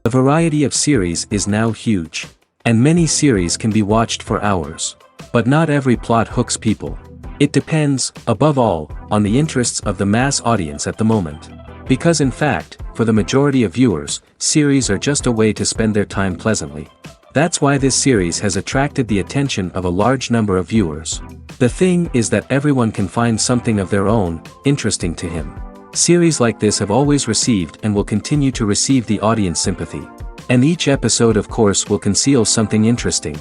The variety of series is now huge. And many series can be watched for hours. But not every plot hooks people. It depends, above all, on the interests of the mass audience at the moment. Because in fact, for the majority of viewers, series are just a way to spend their time pleasantly. That's why this series has attracted the attention of a large number of viewers. The thing is that everyone can find something of their own, interesting to him. Series like this have always received and will continue to receive the audience sympathy. And each episode of course will conceal something interesting.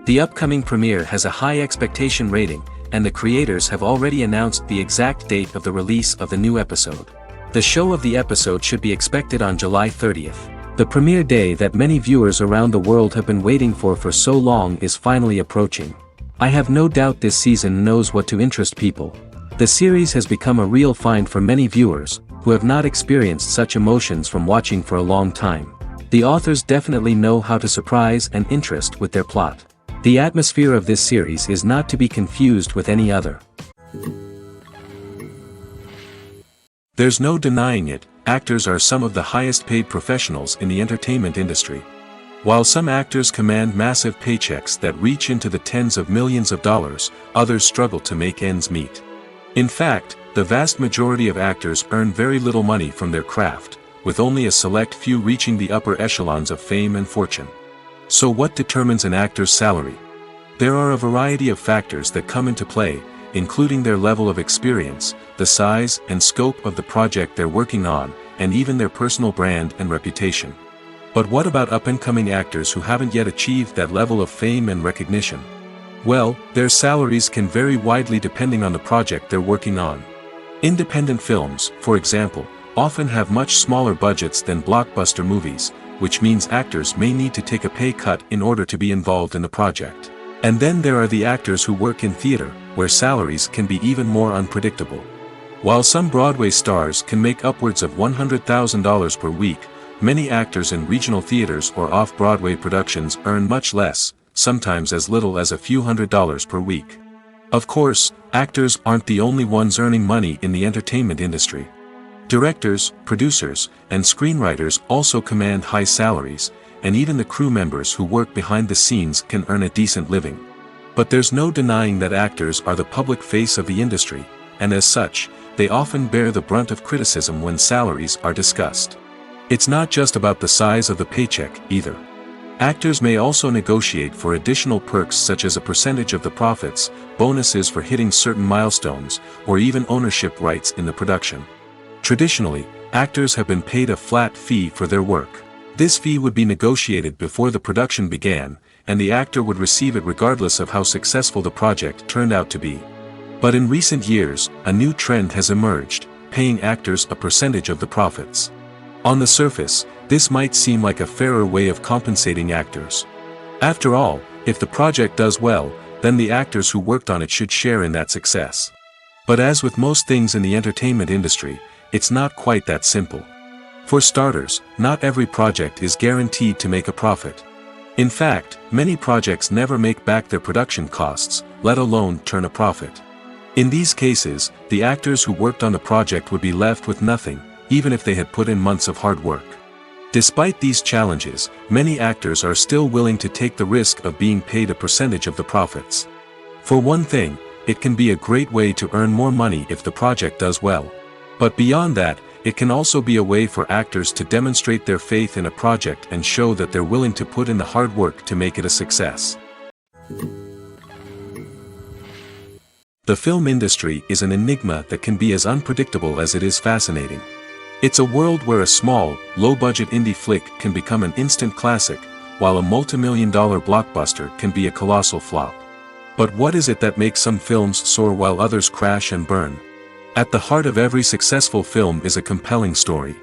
The upcoming premiere has a high expectation rating, and the creators have already announced the exact date of the release of the new episode. The show of the episode should be expected on July 30th. The premiere day that many viewers around the world have been waiting for so long is finally approaching. I have no doubt this season knows what to interest people. The series has become a real find for many viewers, who have not experienced such emotions from watching for a long time. The authors definitely know how to surprise and interest with their plot. The atmosphere of this series is not to be confused with any other. There's no denying it, actors are some of the highest paid professionals in the entertainment industry. While some actors command massive paychecks that reach into the tens of millions of dollars, others struggle to make ends meet. In fact, the vast majority of actors earn very little money from their craft, with only a select few reaching the upper echelons of fame and fortune. So what determines an actor's salary? There are a variety of factors that come into play, including their level of experience, the size and scope of the project they're working on, and even their personal brand and reputation. But what about up-and-coming actors who haven't yet achieved that level of fame and recognition? Well, their salaries can vary widely depending on the project they're working on. Independent films, for example, often have much smaller budgets than blockbuster movies, which means actors may need to take a pay cut in order to be involved in the project. And then there are the actors who work in theater, where salaries can be even more unpredictable. While some Broadway stars can make upwards of $100,000 per week, many actors in regional theaters or off-Broadway productions earn much less, sometimes as little as a few $100s per week. Of course, actors aren't the only ones earning money in the entertainment industry. Directors, producers, and screenwriters also command high salaries, and even the crew members who work behind the scenes can earn a decent living. But there's no denying that actors are the public face of the industry, and as such, they often bear the brunt of criticism when salaries are discussed. It's not just about the size of the paycheck, either. Actors may also negotiate for additional perks such as a percentage of the profits, bonuses for hitting certain milestones, or even ownership rights in the production. Traditionally, actors have been paid a flat fee for their work. This fee would be negotiated before the production began, and the actor would receive it regardless of how successful the project turned out to be. But in recent years, a new trend has emerged, paying actors a percentage of the profits. On the surface, this might seem like a fairer way of compensating actors. After all, if the project does well, then the actors who worked on it should share in that success. But as with most things in the entertainment industry, it's not quite that simple. For starters, not every project is guaranteed to make a profit. In fact, many projects never make back their production costs, let alone turn a profit. In these cases, the actors who worked on the project would be left with nothing, even if they had put in months of hard work. Despite these challenges, many actors are still willing to take the risk of being paid a percentage of the profits. For one thing, it can be a great way to earn more money if the project does well. But beyond that, it can also be a way for actors to demonstrate their faith in a project and show that they're willing to put in the hard work to make it a success. The film industry is an enigma that can be as unpredictable as it is fascinating. It's a world where a small, low-budget indie flick can become an instant classic, while a multi-million-dollar blockbuster can be a colossal flop. But what is it that makes some films soar while others crash and burn? At the heart of every successful film is a compelling story.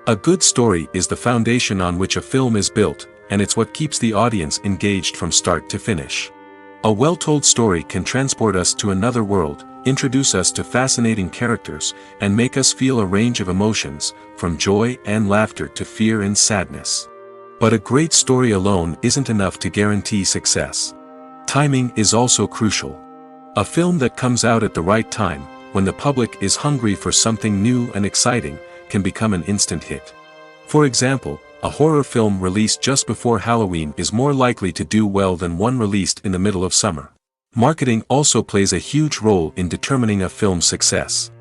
A good story is the foundation on which a film is built, and it's what keeps the audience engaged from start to finish. A well-told story can transport us to another world, introduce us to fascinating characters, and make us feel a range of emotions, from joy and laughter to fear and sadness. But a great story alone isn't enough to guarantee success. Timing is also crucial. A film that comes out at the right time, when the public is hungry for something new and exciting, can become an instant hit. For example, A horror film released just before Halloween is more likely to do well than one released in the middle of summer. Marketing also plays a huge role in determining a film's success.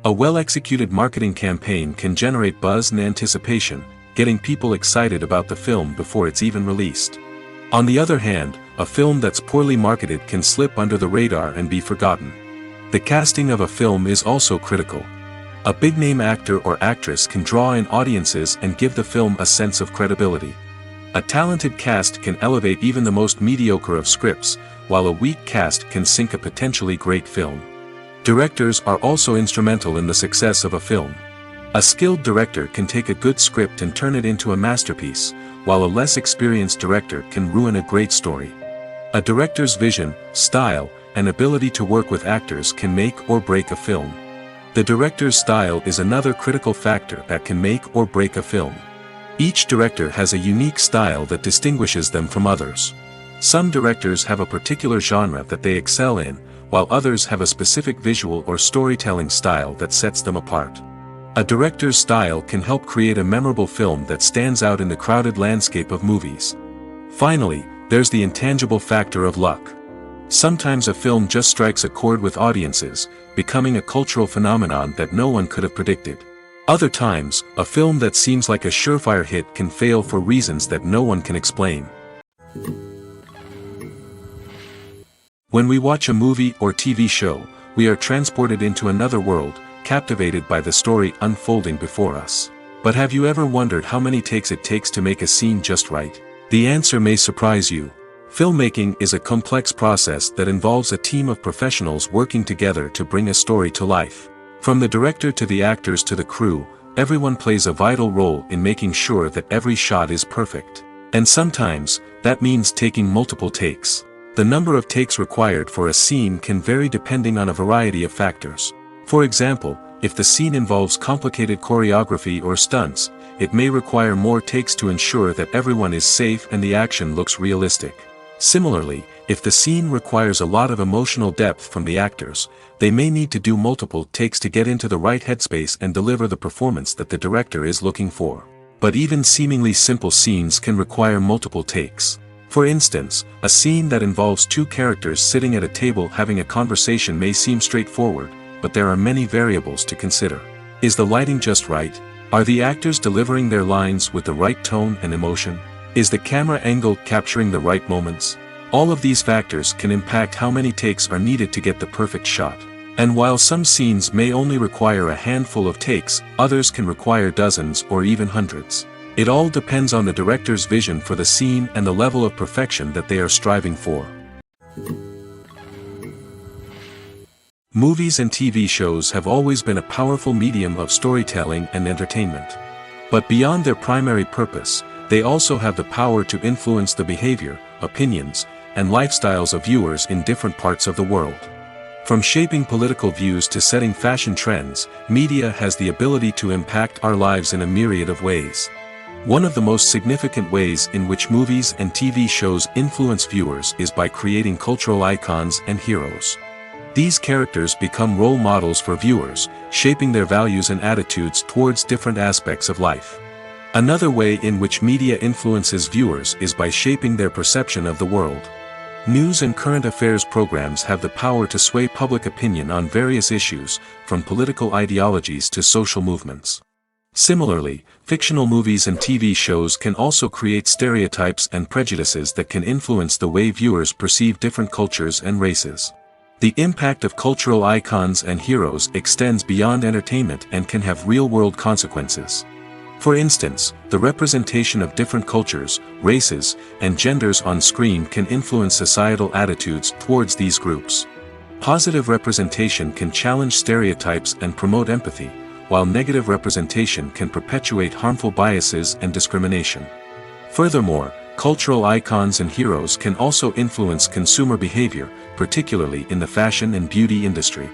A well-executed marketing campaign can generate buzz and anticipation, getting people excited about the film before it's even released. On the other hand, a film that's poorly marketed can slip under the radar and be forgotten. The casting of a film is also critical. A big-name actor or actress can draw in audiences and give the film a sense of credibility. A talented cast can elevate even the most mediocre of scripts, while a weak cast can sink a potentially great film. Directors are also instrumental in the success of a film. A skilled director can take a good script and turn it into a masterpiece, while a less experienced director can ruin a great story. A director's vision, style, and ability to work with actors can make or break a film. The director's style is another critical factor that can make or break a film. Each director has a unique style that distinguishes them from others. Some directors have a particular genre that they excel in, while others have a specific visual or storytelling style that sets them apart. A director's style can help create a memorable film that stands out in the crowded landscape of movies. Finally, there's the intangible factor of luck. Sometimes a film just strikes a chord with audiences, becoming a cultural phenomenon that no one could have predicted. Other times, a film that seems like a surefire hit can fail for reasons that no one can explain. When we watch a movie or TV show, we are transported into another world, captivated by the story unfolding before us. But have you ever wondered how many takes it takes to make a scene just right? The answer may surprise you. Filmmaking is a complex process that involves a team of professionals working together to bring a story to life. From the director to the actors to the crew, everyone plays a vital role in making sure that every shot is perfect. And sometimes, that means taking multiple takes. The number of takes required for a scene can vary depending on a variety of factors. For example, if the scene involves complicated choreography or stunts, it may require more takes to ensure that everyone is safe and the action looks realistic. Similarly, if the scene requires a lot of emotional depth from the actors, they may need to do multiple takes to get into the right headspace and deliver the performance that the director is looking for. But even seemingly simple scenes can require multiple takes. For instance, a scene that involves two characters sitting at a table having a conversation may seem straightforward, but there are many variables to consider. Is the lighting just right? Are the actors delivering their lines with the right tone and emotion? Is the camera angle capturing the right moments? All of these factors can impact how many takes are needed to get the perfect shot. And while some scenes may only require a handful of takes, others can require dozens or even hundreds. It all depends on the director's vision for the scene and the level of perfection that they are striving for. Movies and TV shows have always been a powerful medium of storytelling and entertainment. But beyond their primary purpose, they also have the power to influence the behavior, opinions, and lifestyles of viewers in different parts of the world. From shaping political views to setting fashion trends, media has the ability to impact our lives in a myriad of ways. One of the most significant ways in which movies and TV shows influence viewers is by creating cultural icons and heroes. These characters become role models for viewers, shaping their values and attitudes towards different aspects of life. Another way in which media influences viewers is by shaping their perception of the world. News and current affairs programs have the power to sway public opinion on various issues, from political ideologies to social movements. Similarly, fictional movies and TV shows can also create stereotypes and prejudices that can influence the way viewers perceive different cultures and races. The impact of cultural icons and heroes extends beyond entertainment and can have real-world consequences. For instance, the representation of different cultures, races, and genders on screen can influence societal attitudes towards these groups. Positive representation can challenge stereotypes and promote empathy, while negative representation can perpetuate harmful biases and discrimination. Furthermore, cultural icons and heroes can also influence consumer behavior, particularly in the fashion and beauty industry.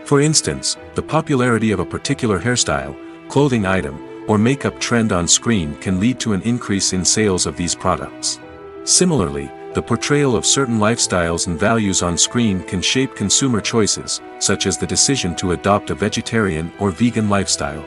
For instance, the popularity of a particular hairstyle, clothing item, or makeup trend on screen can lead to an increase in sales of these products. Similarly, the portrayal of certain lifestyles and values on screen can shape consumer choices, such as the decision to adopt a vegetarian or vegan lifestyle.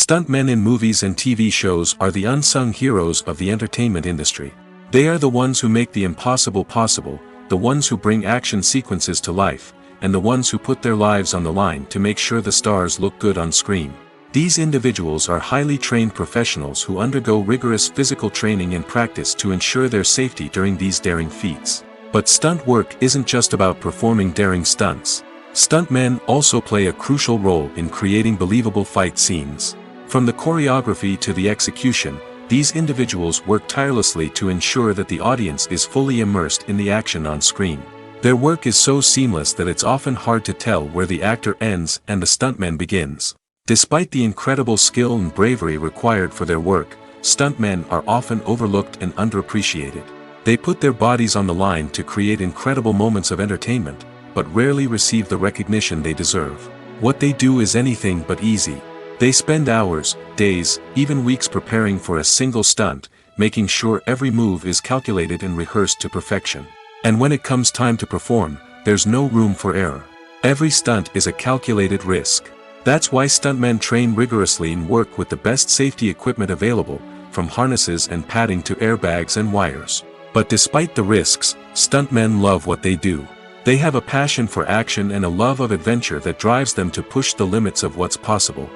Stuntmen in movies and TV shows are the unsung heroes of the entertainment industry. They are the ones who make the impossible possible, the ones who bring action sequences to life, and the ones who put their lives on the line to make sure the stars look good on screen. These individuals are highly trained professionals who undergo rigorous physical training and practice to ensure their safety during these daring feats. But stunt work isn't just about performing daring stunts. Stuntmen also play a crucial role in creating believable fight scenes. From the choreography to the execution, these individuals work tirelessly to ensure that the audience is fully immersed in the action on screen. Their work is so seamless that it's often hard to tell where the actor ends and the stuntman begins. Despite the incredible skill and bravery required for their work, stuntmen are often overlooked and underappreciated. They put their bodies on the line to create incredible moments of entertainment, but rarely receive the recognition they deserve. What they do is anything but easy. They spend hours, days, even weeks preparing for a single stunt, making sure every move is calculated and rehearsed to perfection. And when it comes time to perform, there's no room for error. Every stunt is a calculated risk. That's why stuntmen train rigorously and work with the best safety equipment available, from harnesses and padding to airbags and wires. But despite the risks, stuntmen love what they do. They have a passion for action and a love of adventure that drives them to push the limits of what's possible.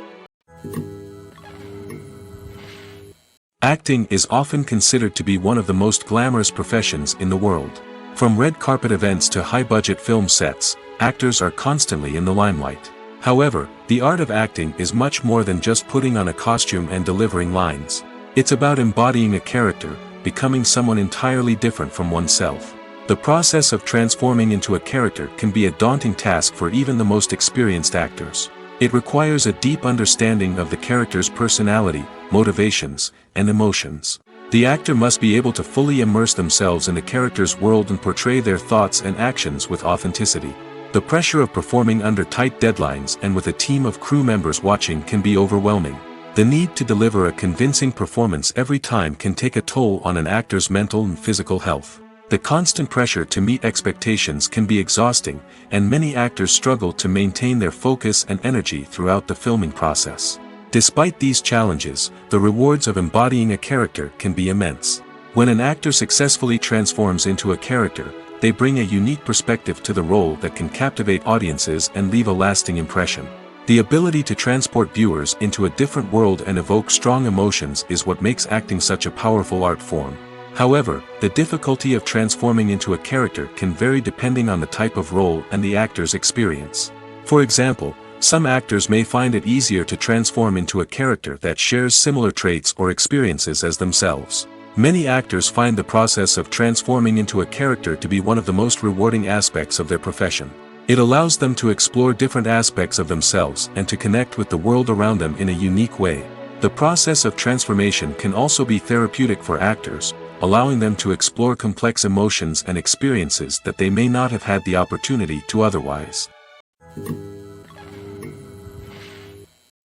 Acting is often considered to be one of the most glamorous professions in the world. From red carpet events to high-budget film sets, actors are constantly in the limelight. However, the art of acting is much more than just putting on a costume and delivering lines. It's about embodying a character, becoming someone entirely different from oneself. The process of transforming into a character can be a daunting task for even the most experienced actors. It requires a deep understanding of the character's personality, motivations, and emotions. The actor must be able to fully immerse themselves in the character's world and portray their thoughts and actions with authenticity. The pressure of performing under tight deadlines and with a team of crew members watching can be overwhelming. The need to deliver a convincing performance every time can take a toll on an actor's mental and physical health. The constant pressure to meet expectations can be exhausting, and many actors struggle to maintain their focus and energy throughout the filming process. Despite these challenges, the rewards of embodying a character can be immense. When an actor successfully transforms into a character, they bring a unique perspective to the role that can captivate audiences and leave a lasting impression. The ability to transport viewers into a different world and evoke strong emotions is what makes acting such a powerful art form. However, the difficulty of transforming into a character can vary depending on the type of role and the actor's experience. For example, some actors may find it easier to transform into a character that shares similar traits or experiences as themselves. Many actors find the process of transforming into a character to be one of the most rewarding aspects of their profession. It allows them to explore different aspects of themselves and to connect with the world around them in a unique way. The process of transformation can also be therapeutic for actors, allowing them to explore complex emotions and experiences that they may not have had the opportunity to otherwise.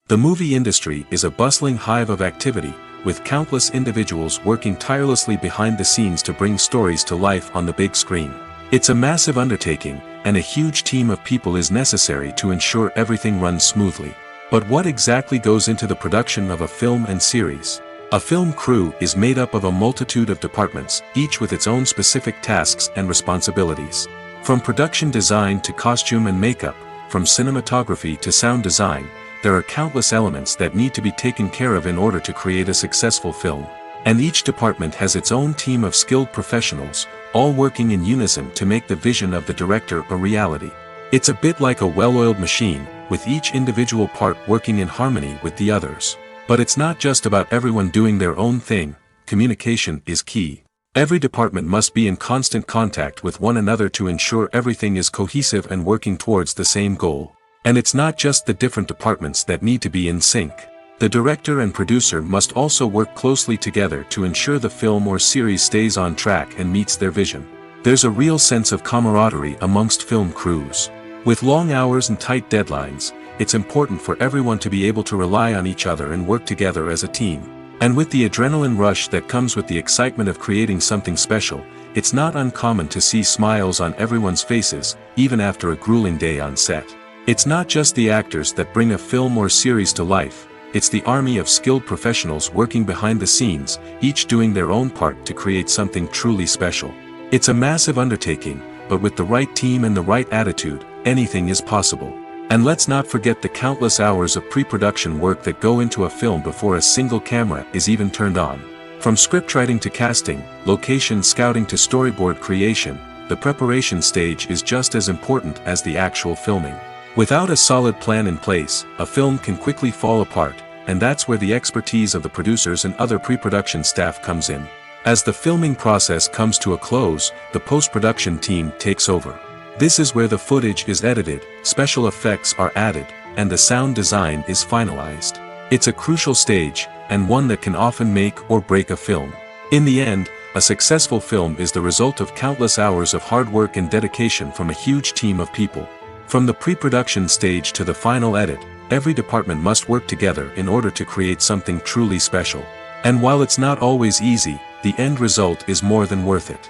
The movie industry is a bustling hive of activity, with countless individuals working tirelessly behind the scenes to bring stories to life on the big screen. It's a massive undertaking, and a huge team of people is necessary to ensure everything runs smoothly. But what exactly goes into the production of a film and series? A film crew is made up of a multitude of departments, each with its own specific tasks and responsibilities. From production design to costume and makeup, from cinematography to sound design, there are countless elements that need to be taken care of in order to create a successful film. And each department has its own team of skilled professionals, all working in unison to make the vision of the director a reality. It's a bit like a well-oiled machine, with each individual part working in harmony with the others. But it's not just about everyone doing their own thing. Communication is key. Every department must be in constant contact with one another to ensure everything is cohesive and working towards the same goal. And it's not just the different departments that need to be in sync. The director and producer must also work closely together to ensure the film or series stays on track and meets their vision. There's a real sense of camaraderie amongst film crews. With long hours and tight deadlines, it's important for everyone to be able to rely on each other and work together as a team. And with the adrenaline rush that comes with the excitement of creating something special, it's not uncommon to see smiles on everyone's faces, even after a grueling day on set. It's not just the actors that bring a film or series to life. It's the army of skilled professionals working behind the scenes, each doing their own part to create something truly special. It's a massive undertaking, but with the right team and the right attitude, anything is possible. And let's not forget the countless hours of pre-production work that go into a film before a single camera is even turned on. From scriptwriting to casting, location scouting to storyboard creation, the preparation stage is just as important as the actual filming. Without a solid plan in place, a film can quickly fall apart, and that's where the expertise of the producers and other pre-production staff comes in. As the filming process comes to a close, the post-production team takes over. This is where the footage is edited, special effects are added, and the sound design is finalized. It's a crucial stage, and one that can often make or break a film. In the end, a successful film is the result of countless hours of hard work and dedication from a huge team of people. From the pre-production stage to the final edit, every department must work together in order to create something truly special. And while it's not always easy, the end result is more than worth it.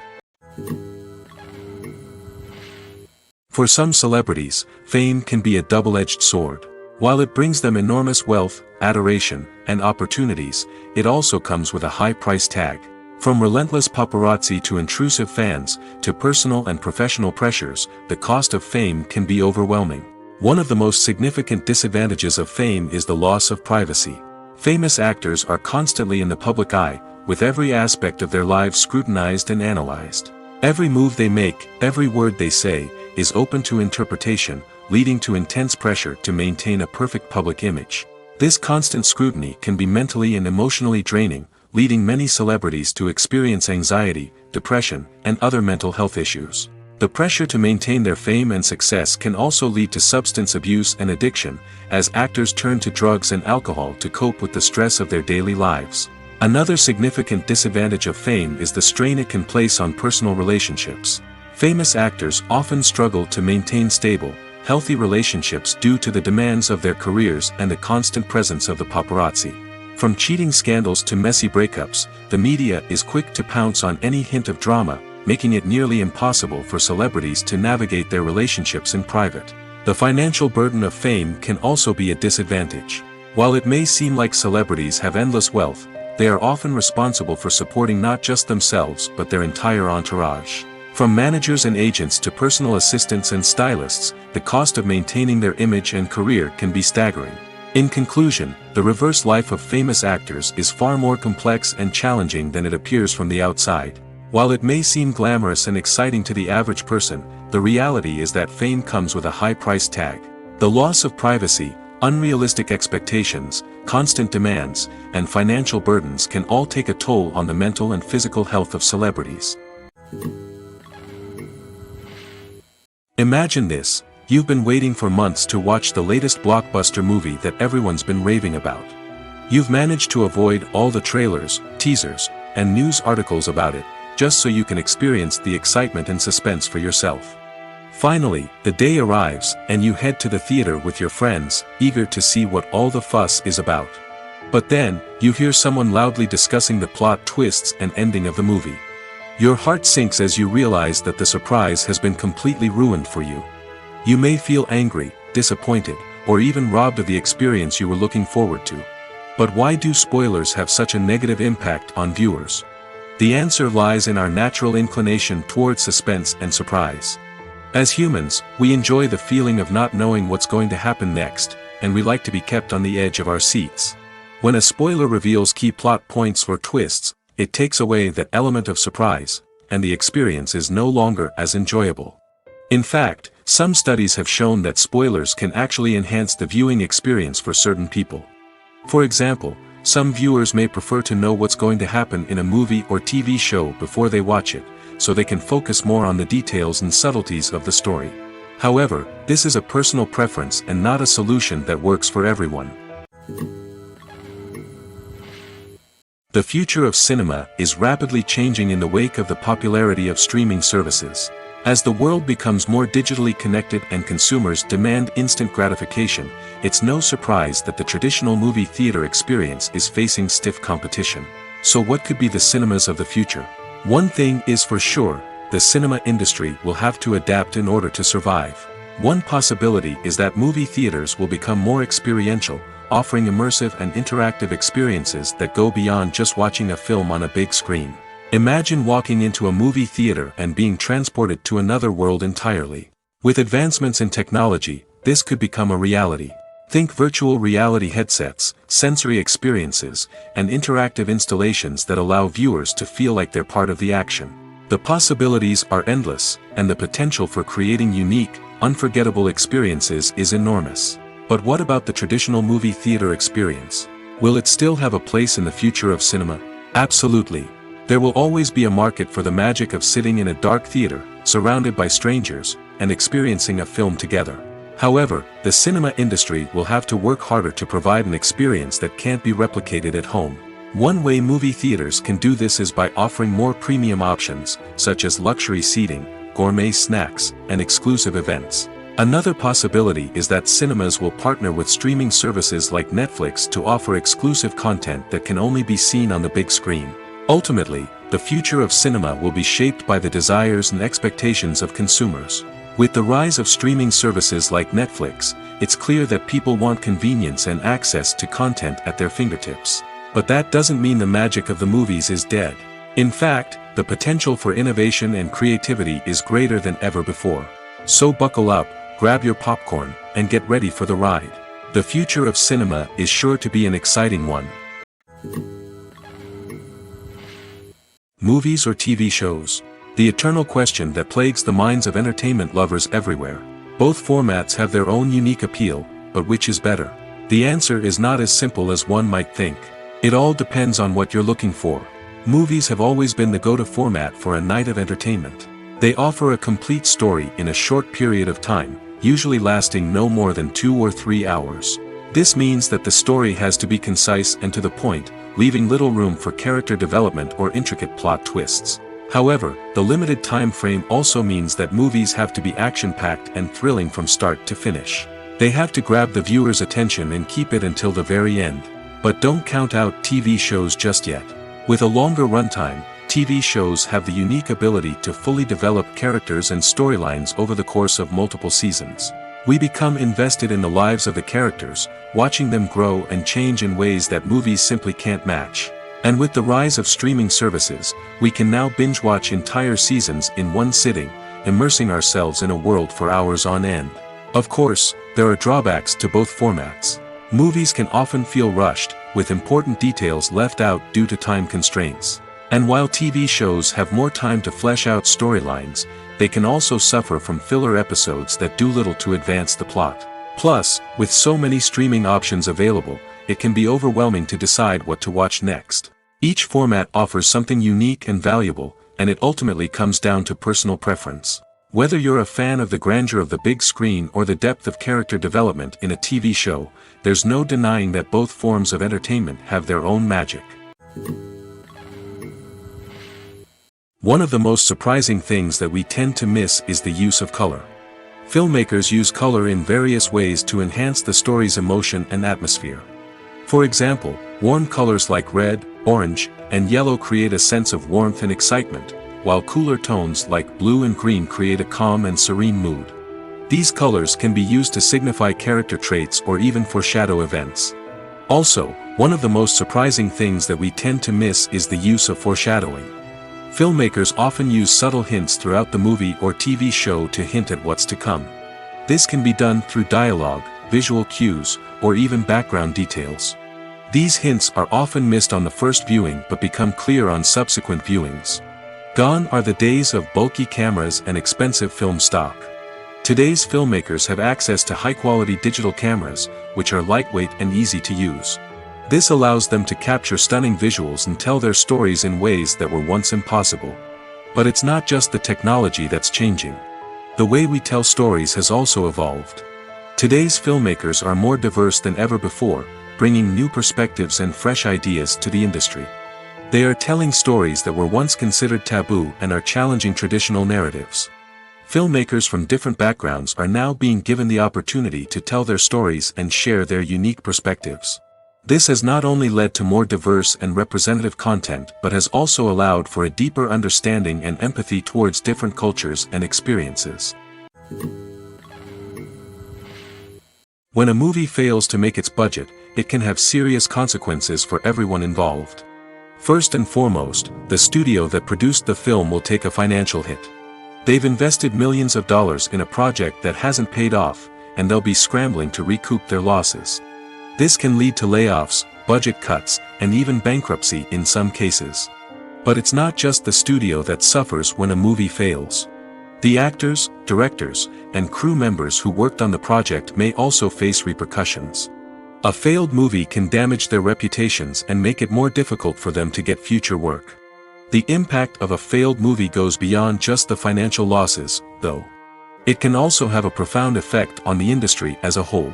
For some celebrities, fame can be a double-edged sword. While it brings them enormous wealth, adoration, and opportunities, it also comes with a high price tag. From relentless paparazzi to intrusive fans, to personal and professional pressures, the cost of fame can be overwhelming. One of the most significant disadvantages of fame is the loss of privacy. Famous actors are constantly in the public eye, with every aspect of their lives scrutinized and analyzed. Every move they make, every word they say, is open to interpretation, leading to intense pressure to maintain a perfect public image. This constant scrutiny can be mentally and emotionally draining, leading many celebrities to experience anxiety, depression, and other mental health issues. The pressure to maintain their fame and success can also lead to substance abuse and addiction, as actors turn to drugs and alcohol to cope with the stress of their daily lives. Another significant disadvantage of fame is the strain it can place on personal relationships. Famous actors often struggle to maintain stable, healthy relationships due to the demands of their careers and the constant presence of the paparazzi. From cheating scandals to messy breakups, the media is quick to pounce on any hint of drama, making it nearly impossible for celebrities to navigate their relationships in private. The financial burden of fame can also be a disadvantage. While it may seem like celebrities have endless wealth, they are often responsible for supporting not just themselves but their entire entourage. From managers and agents to personal assistants and stylists, the cost of maintaining their image and career can be staggering. In conclusion, the reverse life of famous actors is far more complex and challenging than it appears from the outside. While it may seem glamorous and exciting to the average person, the reality is that fame comes with a high price tag. The loss of privacy, unrealistic expectations, constant demands, and financial burdens can all take a toll on the mental and physical health of celebrities. Imagine this, you've been waiting for months to watch the latest blockbuster movie that everyone's been raving about. You've managed to avoid all the trailers, teasers, and news articles about it, just so you can experience the excitement and suspense for yourself. Finally, the day arrives, and you head to the theater with your friends, eager to see what all the fuss is about. But then, you hear someone loudly discussing the plot twists and ending of the movie. Your heart sinks as you realize that the surprise has been completely ruined for you. You may feel angry, disappointed, or even robbed of the experience you were looking forward to. But why do spoilers have such a negative impact on viewers? The answer lies in our natural inclination toward suspense and surprise. As humans, we enjoy the feeling of not knowing what's going to happen next, and we like to be kept on the edge of our seats. When a spoiler reveals key plot points or twists, it takes away that element of surprise, and the experience is no longer as enjoyable. In fact, some studies have shown that spoilers can actually enhance the viewing experience for certain people. For example, some viewers may prefer to know what's going to happen in a movie or TV show before they watch it, so they can focus more on the details and subtleties of the story. However, this is a personal preference and not a solution that works for everyone. The future of cinema is rapidly changing in the wake of the popularity of streaming services. As the world becomes more digitally connected and consumers demand instant gratification, it's no surprise that the traditional movie theater experience is facing stiff competition. So what could be the cinemas of the future? One thing is for sure, the cinema industry will have to adapt in order to survive. One possibility is that movie theaters will become more experiential, offering immersive and interactive experiences that go beyond just watching a film on a big screen. Imagine walking into a movie theater and being transported to another world entirely. With advancements in technology, this could become a reality. Think virtual reality headsets, sensory experiences, and interactive installations that allow viewers to feel like they're part of the action. The possibilities are endless, and the potential for creating unique, unforgettable experiences is enormous. But what about the traditional movie theater experience? Will it still have a place in the future of cinema? Absolutely. There will always be a market for the magic of sitting in a dark theater, surrounded by strangers, and experiencing a film together. However, the cinema industry will have to work harder to provide an experience that can't be replicated at home. One way movie theaters can do this is by offering more premium options, such as luxury seating, gourmet snacks, and exclusive events. Another possibility is that cinemas will partner with streaming services like Netflix to offer exclusive content that can only be seen on the big screen. Ultimately, the future of cinema will be shaped by the desires and expectations of consumers. With the rise of streaming services like Netflix, it's clear that people want convenience and access to content at their fingertips. But that doesn't mean the magic of the movies is dead. In fact, the potential for innovation and creativity is greater than ever before. So buckle up, grab your popcorn, and get ready for the ride. The future of cinema is sure to be an exciting one. Movies or TV shows? The eternal question that plagues the minds of entertainment lovers everywhere. Both formats have their own unique appeal, but which is better? The answer is not as simple as one might think. It all depends on what you're looking for. Movies have always been the go-to format for a night of entertainment. They offer a complete story in a short period of time, usually lasting no more than 2 or 3 hours. This means that the story has to be concise and to the point, leaving little room for character development or intricate plot twists. However, the limited time frame also means that movies have to be action-packed and thrilling from start to finish. They have to grab the viewer's attention and keep it until the very end. But don't count out TV shows just yet. With a longer runtime, TV shows have the unique ability to fully develop characters and storylines over the course of multiple seasons. We become invested in the lives of the characters, watching them grow and change in ways that movies simply can't match. And with the rise of streaming services, we can now binge-watch entire seasons in one sitting, immersing ourselves in a world for hours on end. Of course, there are drawbacks to both formats. Movies can often feel rushed, with important details left out due to time constraints. And while TV shows have more time to flesh out storylines, they can also suffer from filler episodes that do little to advance the plot. Plus, with so many streaming options available, it can be overwhelming to decide what to watch next. Each format offers something unique and valuable, and it ultimately comes down to personal preference. Whether you're a fan of the grandeur of the big screen or the depth of character development in a TV show, there's no denying that both forms of entertainment have their own magic. One of the most surprising things that we tend to miss is the use of color. Filmmakers use color in various ways to enhance the story's emotion and atmosphere. For example, warm colors like red, orange, and yellow create a sense of warmth and excitement, while cooler tones like blue and green create a calm and serene mood. These colors can be used to signify character traits or even foreshadow events. Also, one of the most surprising things that we tend to miss is the use of foreshadowing. Filmmakers often use subtle hints throughout the movie or TV show to hint at what's to come. This can be done through dialogue, visual cues, or even background details. These hints are often missed on the first viewing but become clear on subsequent viewings. Gone are the days of bulky cameras and expensive film stock. Today's filmmakers have access to high-quality digital cameras, which are lightweight and easy to use. This allows them to capture stunning visuals and tell their stories in ways that were once impossible. But it's not just the technology that's changing. The way we tell stories has also evolved. Today's filmmakers are more diverse than ever before, bringing new perspectives and fresh ideas to the industry. They are telling stories that were once considered taboo and are challenging traditional narratives. Filmmakers from different backgrounds are now being given the opportunity to tell their stories and share their unique perspectives. This has not only led to more diverse and representative content but has also allowed for a deeper understanding and empathy towards different cultures and experiences. When a movie fails to make its budget, it can have serious consequences for everyone involved. First and foremost, the studio that produced the film will take a financial hit. They've invested millions of dollars in a project that hasn't paid off, and they'll be scrambling to recoup their losses. This can lead to layoffs, budget cuts, and even bankruptcy in some cases. But it's not just the studio that suffers when a movie fails. The actors, directors, and crew members who worked on the project may also face repercussions. A failed movie can damage their reputations and make it more difficult for them to get future work. The impact of a failed movie goes beyond just the financial losses, though. It can also have a profound effect on the industry as a whole.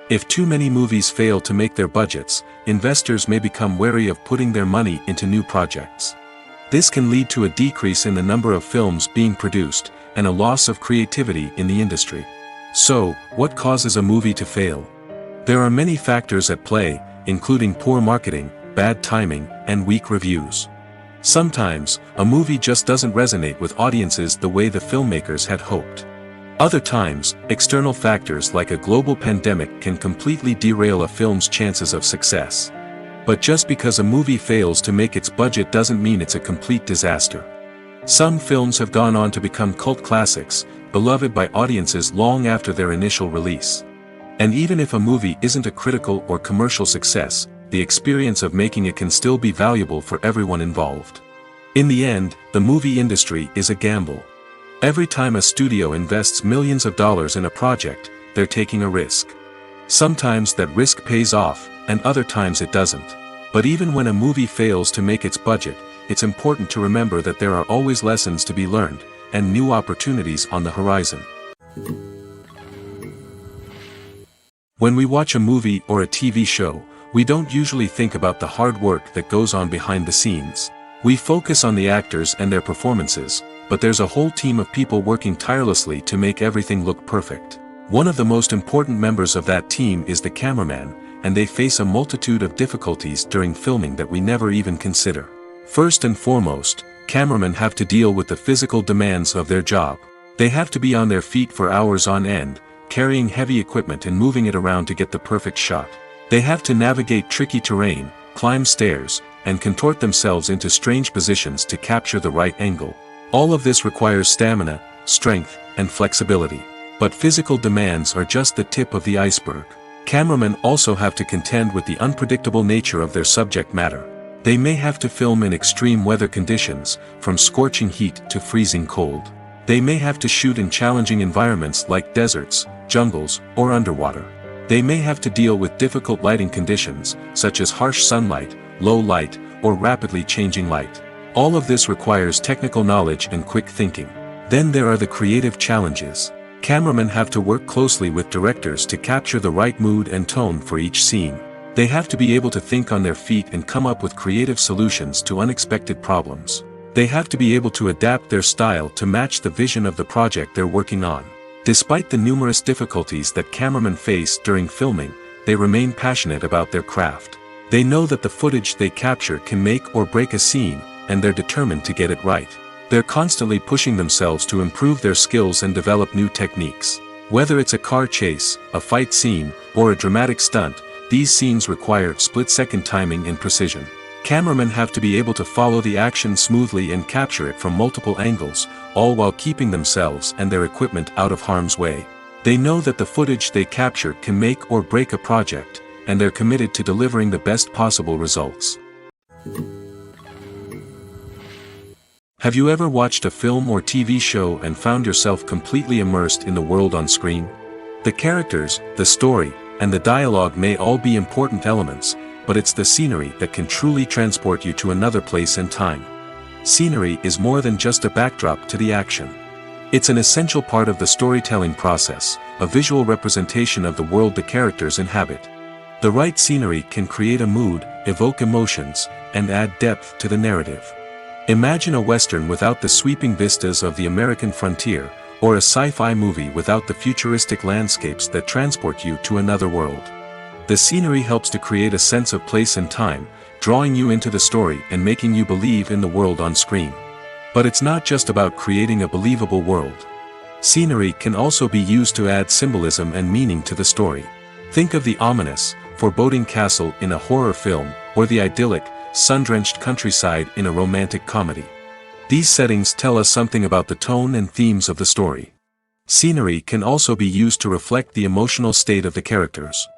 If too many movies fail to make their budgets, investors may become wary of putting their money into new projects. This can lead to a decrease in the number of films being produced, and a loss of creativity in the industry. So, what causes a movie to fail? There are many factors at play, including poor marketing, bad timing, and weak reviews. Sometimes, a movie just doesn't resonate with audiences the way the filmmakers had hoped. Other times, external factors like a global pandemic can completely derail a film's chances of success. But just because a movie fails to make its budget doesn't mean it's a complete disaster. Some films have gone on to become cult classics, beloved by audiences long after their initial release. And even if a movie isn't a critical or commercial success, the experience of making it can still be valuable for everyone involved. In the end, the movie industry is a gamble. Every time a studio invests millions of dollars in a project, they're taking a risk. Sometimes that risk pays off, and other times it doesn't. But even when a movie fails to make its budget, it's important to remember that there are always lessons to be learned, and new opportunities on the horizon. When we watch a movie or a TV show, we don't usually think about the hard work that goes on behind the scenes. We focus on the actors and their performances, but there's a whole team of people working tirelessly to make everything look perfect. One of the most important members of that team is the cameraman, and they face a multitude of difficulties during filming that we never even consider. First and foremost, cameramen have to deal with the physical demands of their job. They have to be on their feet for hours on end, carrying heavy equipment and moving it around to get the perfect shot. They have to navigate tricky terrain, climb stairs, and contort themselves into strange positions to capture the right angle. All of this requires stamina, strength, and flexibility. But physical demands are just the tip of the iceberg. Cameramen also have to contend with the unpredictable nature of their subject matter. They may have to film in extreme weather conditions, from scorching heat to freezing cold. They may have to shoot in challenging environments like deserts, jungles, or underwater. They may have to deal with difficult lighting conditions, such as harsh sunlight, low light, or rapidly changing light. All of this requires technical knowledge and quick thinking. Then there are the creative challenges. Cameramen have to work closely with directors to capture the right mood and tone for each scene. They have to be able to think on their feet and come up with creative solutions to unexpected problems. They have to be able to adapt their style to match the vision of the project they're working on. Despite the numerous difficulties that cameramen face during filming, they remain passionate about their craft. They know that the footage they capture can make or break a scene, and they're determined to get it right. They're constantly pushing themselves to improve their skills and develop new techniques. Whether it's a car chase, a fight scene, or a dramatic stunt, these scenes require split-second timing and precision. Cameramen have to be able to follow the action smoothly and capture it from multiple angles, all while keeping themselves and their equipment out of harm's way. They know that the footage they capture can make or break a project, and they're committed to delivering the best possible results. Have you ever watched a film or TV show and found yourself completely immersed in the world on screen? The characters, the story, and the dialogue may all be important elements, but it's the scenery that can truly transport you to another place and time. Scenery is more than just a backdrop to the action. It's an essential part of the storytelling process, a visual representation of the world the characters inhabit. The right scenery can create a mood, evoke emotions, and add depth to the narrative. Imagine a Western without the sweeping vistas of the American frontier, or a sci-fi movie without the futuristic landscapes that transport you to another world. The scenery helps to create a sense of place and time, drawing you into the story and making you believe in the world on screen. But it's not just about creating a believable world. Scenery can also be used to add symbolism and meaning to the story. Think of the ominous, foreboding castle in a horror film, or the idyllic, sun-drenched countryside in a romantic comedy. These settings tell us something about the tone and themes of the story. Scenery can also be used to reflect the emotional state of the characters.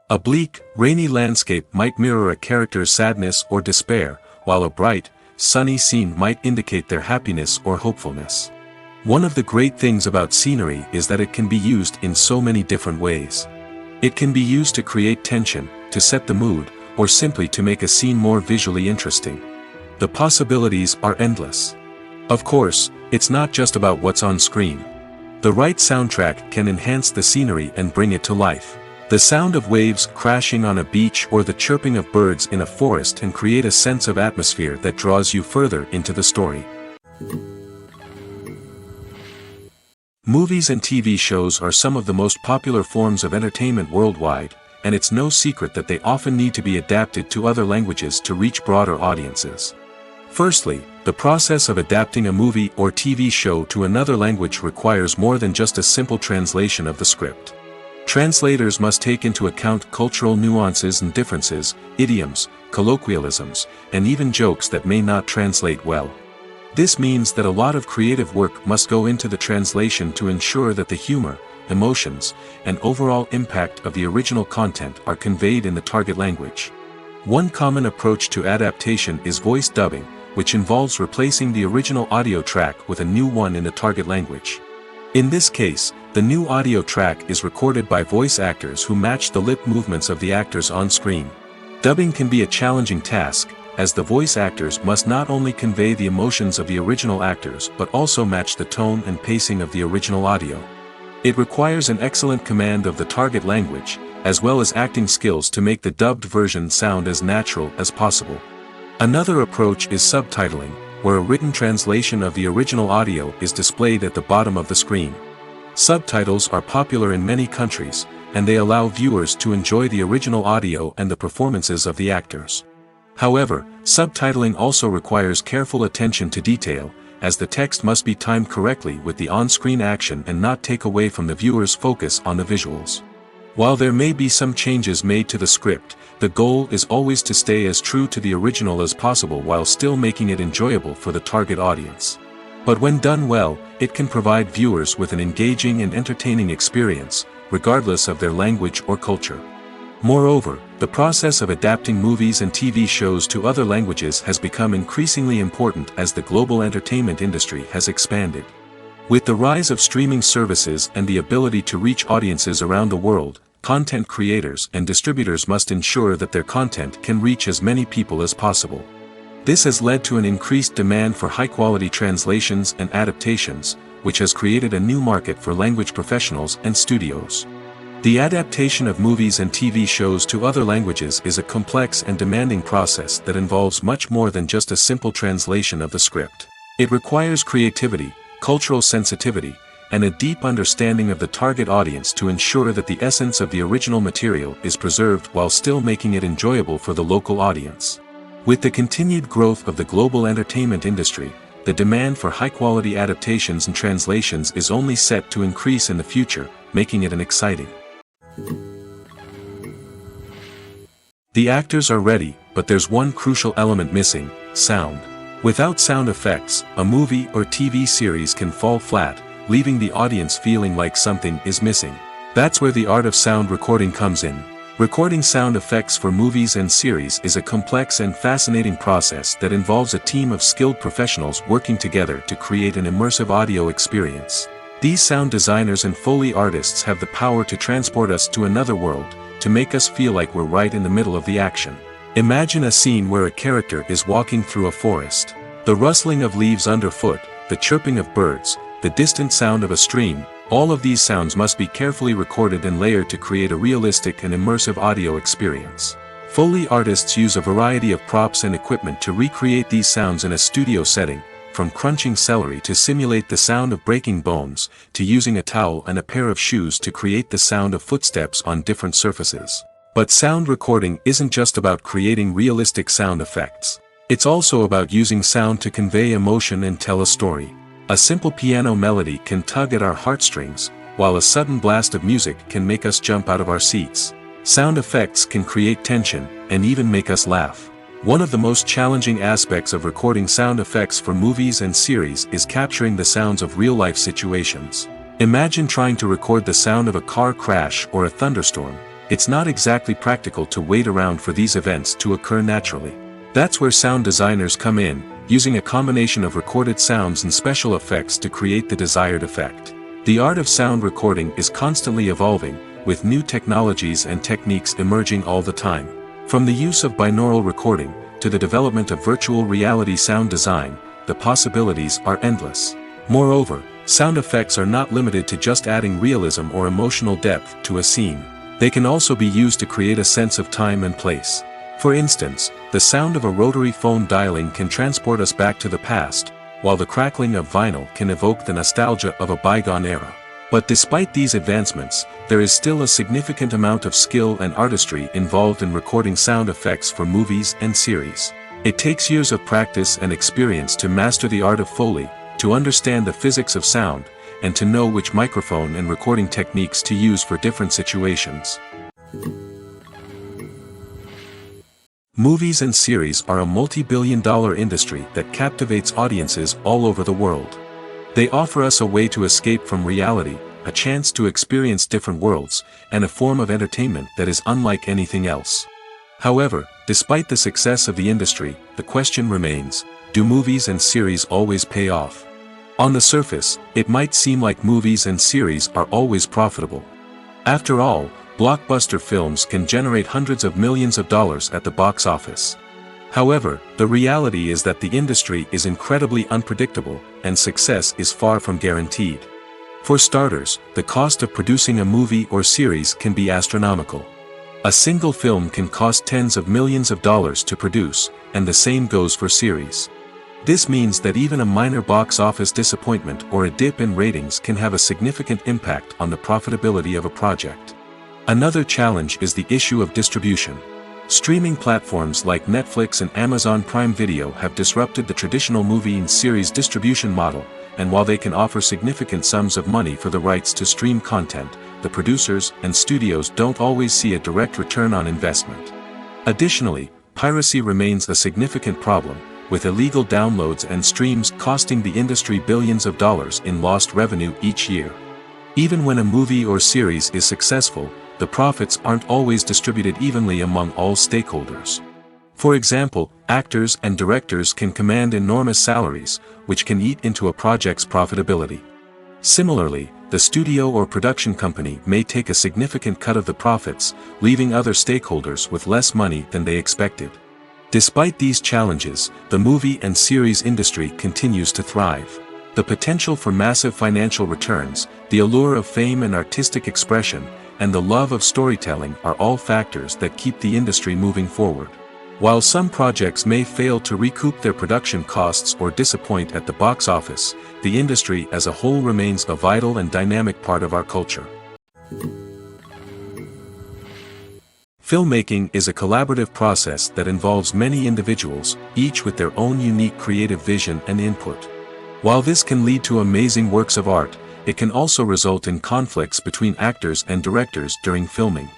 A bleak, rainy landscape might mirror a character's sadness or despair, while a bright, sunny scene might indicate their happiness or hopefulness. One of the great things about scenery is that it can be used in so many different ways. It can be used to create tension, to set the mood, or simply to make a scene more visually interesting. The possibilities are endless. Of course, it's not just about what's on screen. The right soundtrack can enhance the scenery and bring it to life. The sound of waves crashing on a beach or the chirping of birds in a forest can create a sense of atmosphere that draws you further into the story. Movies and TV shows are some of the most popular forms of entertainment worldwide, and it's no secret that they often need to be adapted to other languages to reach broader audiences. Firstly, the process of adapting a movie or TV show to another language requires more than just a simple translation of the script. Translators must take into account cultural nuances and differences, idioms, colloquialisms, and even jokes that may not translate well. This means that a lot of creative work must go into the translation to ensure that the humor, emotions, and overall impact of the original content are conveyed in the target language. One common approach to adaptation is voice dubbing, which involves replacing the original audio track with a new one in the target language. In this case, the new audio track is recorded by voice actors who match the lip movements of the actors on screen. Dubbing can be a challenging task, as the voice actors must not only convey the emotions of the original actors but also match the tone and pacing of the original audio. It requires an excellent command of the target language, as well as acting skills to make the dubbed version sound as natural as possible. Another approach is subtitling, where a written translation of the original audio is displayed at the bottom of the screen. Subtitles are popular in many countries, and they allow viewers to enjoy the original audio and the performances of the actors. However, subtitling also requires careful attention to detail, as the text must be timed correctly with the on-screen action and not take away from the viewer's focus on the visuals. While there may be some changes made to the script, the goal is always to stay as true to the original as possible while still making it enjoyable for the target audience. But when done well, it can provide viewers with an engaging and entertaining experience, regardless of their language or culture. Moreover, the process of adapting movies and TV shows to other languages has become increasingly important as the global entertainment industry has expanded. With the rise of streaming services and the ability to reach audiences around the world, content creators and distributors must ensure that their content can reach as many people as possible. This has led to an increased demand for high-quality translations and adaptations, which has created a new market for language professionals and studios. The adaptation of movies and TV shows to other languages is a complex and demanding process that involves much more than just a simple translation of the script. It requires creativity, cultural sensitivity, and a deep understanding of the target audience to ensure that the essence of the original material is preserved while still making it enjoyable for the local audience. With the continued growth of the global entertainment industry, the demand for high-quality adaptations and translations is only set to increase in the future, making it an exciting. The actors are ready, but there's one crucial element missing: sound. Without sound effects, a movie or TV series can fall flat, leaving the audience feeling like something is missing. That's where the art of sound recording comes in. Recording sound effects for movies and series is a complex and fascinating process that involves a team of skilled professionals working together to create an immersive audio experience. These sound designers and Foley artists have the power to transport us to another world, to make us feel like we're right in the middle of the action. Imagine a scene where a character is walking through a forest. The rustling of leaves underfoot, the chirping of birds, the distant sound of a stream, all of these sounds must be carefully recorded and layered to create a realistic and immersive audio experience. Foley artists use a variety of props and equipment to recreate these sounds in a studio setting, from crunching celery to simulate the sound of breaking bones, to using a towel and a pair of shoes to create the sound of footsteps on different surfaces. But sound recording isn't just about creating realistic sound effects. It's also about using sound to convey emotion and tell a story. A simple piano melody can tug at our heartstrings, while a sudden blast of music can make us jump out of our seats. Sound effects can create tension, and even make us laugh. One of the most challenging aspects of recording sound effects for movies and series is capturing the sounds of real-life situations. Imagine trying to record the sound of a car crash or a thunderstorm. It's not exactly practical to wait around for these events to occur naturally. That's where sound designers come in, using a combination of recorded sounds and special effects to create the desired effect. The art of sound recording is constantly evolving, with new technologies and techniques emerging all the time. From the use of binaural recording, to the development of virtual reality sound design, the possibilities are endless. Moreover, sound effects are not limited to just adding realism or emotional depth to a scene. They can also be used to create a sense of time and place. For instance, the sound of a rotary phone dialing can transport us back to the past, while the crackling of vinyl can evoke the nostalgia of a bygone era. But despite these advancements, there is still a significant amount of skill and artistry involved in recording sound effects for movies and series. It takes years of practice and experience to master the art of Foley, to understand the physics of sound, and to know which microphone and recording techniques to use for different situations. Movies and series are a multi-billion-dollar industry that captivates audiences all over the world. They offer us a way to escape from reality, a chance to experience different worlds, and a form of entertainment that is unlike anything else. However, despite the success of the industry, the question remains, do movies and series always pay off? On the surface, it might seem like movies and series are always profitable. After all, blockbuster films can generate hundreds of millions of dollars at the box office. However, the reality is that the industry is incredibly unpredictable, and success is far from guaranteed. For starters, the cost of producing a movie or series can be astronomical. A single film can cost tens of millions of dollars to produce, and the same goes for series. This means that even a minor box office disappointment or a dip in ratings can have a significant impact on the profitability of a project. Another challenge is the issue of distribution. Streaming platforms like Netflix and Amazon Prime Video have disrupted the traditional movie and series distribution model, and while they can offer significant sums of money for the rights to stream content, the producers and studios don't always see a direct return on investment. Additionally, piracy remains a significant problem, with illegal downloads and streams costing the industry billions of dollars in lost revenue each year. Even when a movie or series is successful, the profits aren't always distributed evenly among all stakeholders. For example, actors and directors can command enormous salaries, which can eat into a project's profitability. Similarly, the studio or production company may take a significant cut of the profits, leaving other stakeholders with less money than they expected. Despite these challenges, the movie and series industry continues to thrive. The potential for massive financial returns, the allure of fame and artistic expression, and the love of storytelling are all factors that keep the industry moving forward. While some projects may fail to recoup their production costs or disappoint at the box office, the industry as a whole remains a vital and dynamic part of our culture. Filmmaking is a collaborative process that involves many individuals, each with their own unique creative vision and input. While this can lead to amazing works of art, it can also result in conflicts between actors and directors during filming.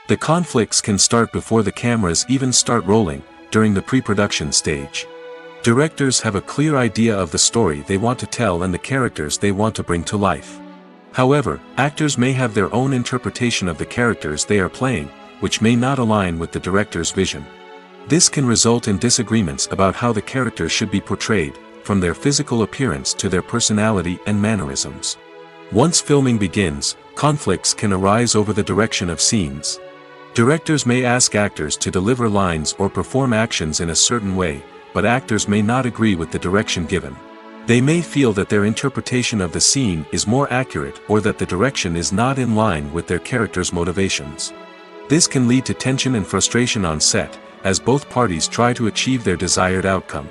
The conflicts can start before the cameras even start rolling, during the pre-production stage. Directors have a clear idea of the story they want to tell and the characters they want to bring to life. However, actors may have their own interpretation of the characters they are playing, which may not align with the director's vision. This can result in disagreements about how the characters should be portrayed, from their physical appearance to their personality and mannerisms. Once filming begins, conflicts can arise over the direction of scenes. Directors may ask actors to deliver lines or perform actions in a certain way, but actors may not agree with the direction given. They may feel that their interpretation of the scene is more accurate or that the direction is not in line with their character's motivations. This can lead to tension and frustration on set, as both parties try to achieve their desired outcome.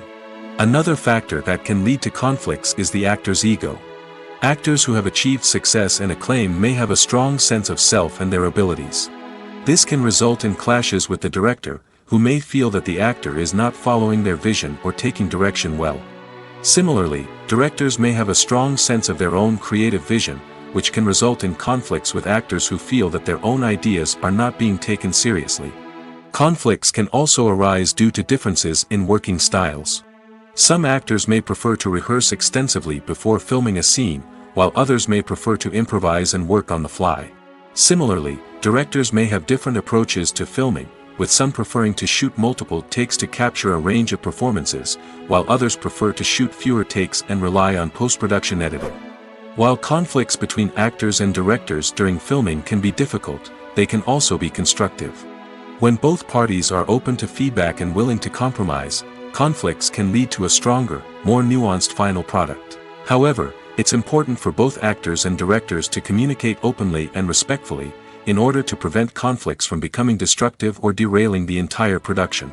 Another factor that can lead to conflicts is the actor's ego. Actors who have achieved success and acclaim may have a strong sense of self and their abilities. This can result in clashes with the director, who may feel that the actor is not following their vision or taking direction well. Similarly, directors may have a strong sense of their own creative vision, which can result in conflicts with actors who feel that their own ideas are not being taken seriously. Conflicts can also arise due to differences in working styles. Some actors may prefer to rehearse extensively before filming a scene, while others may prefer to improvise and work on the fly. Similarly, directors may have different approaches to filming, with some preferring to shoot multiple takes to capture a range of performances, while others prefer to shoot fewer takes and rely on post-production editing. While conflicts between actors and directors during filming can be difficult, they can also be constructive. When both parties are open to feedback and willing to compromise, conflicts can lead to a stronger, more nuanced final product. However, it's important for both actors and directors to communicate openly and respectfully, in order to prevent conflicts from becoming destructive or derailing the entire production.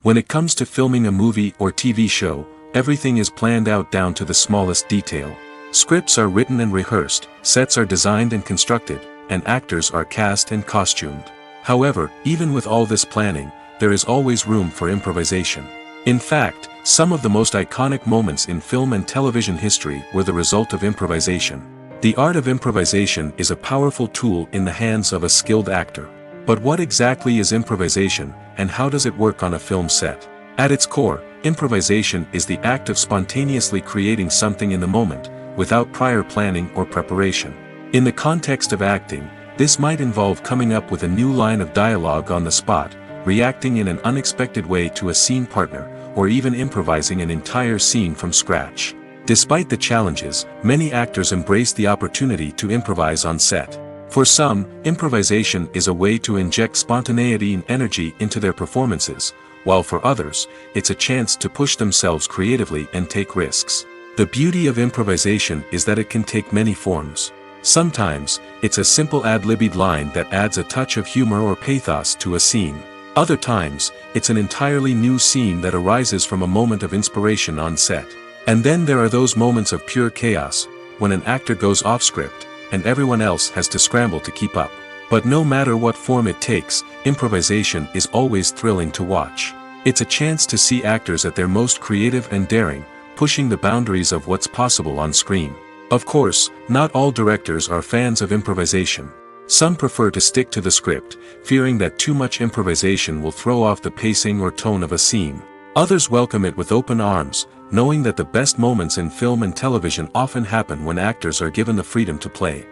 When it comes to filming a movie or TV show, everything is planned out down to the smallest detail. Scripts are written and rehearsed, sets are designed and constructed, and actors are cast and costumed. However, even with all this planning, there is always room for improvisation. In fact, some of the most iconic moments in film and television history were the result of improvisation. The art of improvisation is a powerful tool in the hands of a skilled actor. But what exactly is improvisation, and how does it work on a film set? At its core, improvisation is the act of spontaneously creating something in the moment, without prior planning or preparation. In the context of acting, this might involve coming up with a new line of dialogue on the spot, reacting in an unexpected way to a scene partner, or even improvising an entire scene from scratch. Despite the challenges, many actors embrace the opportunity to improvise on set. For some, improvisation is a way to inject spontaneity and energy into their performances, while for others, it's a chance to push themselves creatively and take risks. The beauty of improvisation is that it can take many forms. Sometimes, it's a simple ad-libbed line that adds a touch of humor or pathos to a scene. Other times, it's an entirely new scene that arises from a moment of inspiration on set. And then there are those moments of pure chaos, when an actor goes off script, and everyone else has to scramble to keep up. But no matter what form it takes, improvisation is always thrilling to watch. It's a chance to see actors at their most creative and daring, pushing the boundaries of what's possible on screen. Of course, not all directors are fans of improvisation. Some prefer to stick to the script, fearing that too much improvisation will throw off the pacing or tone of a scene. Others welcome it with open arms, knowing that the best moments in film and television often happen when actors are given the freedom to play.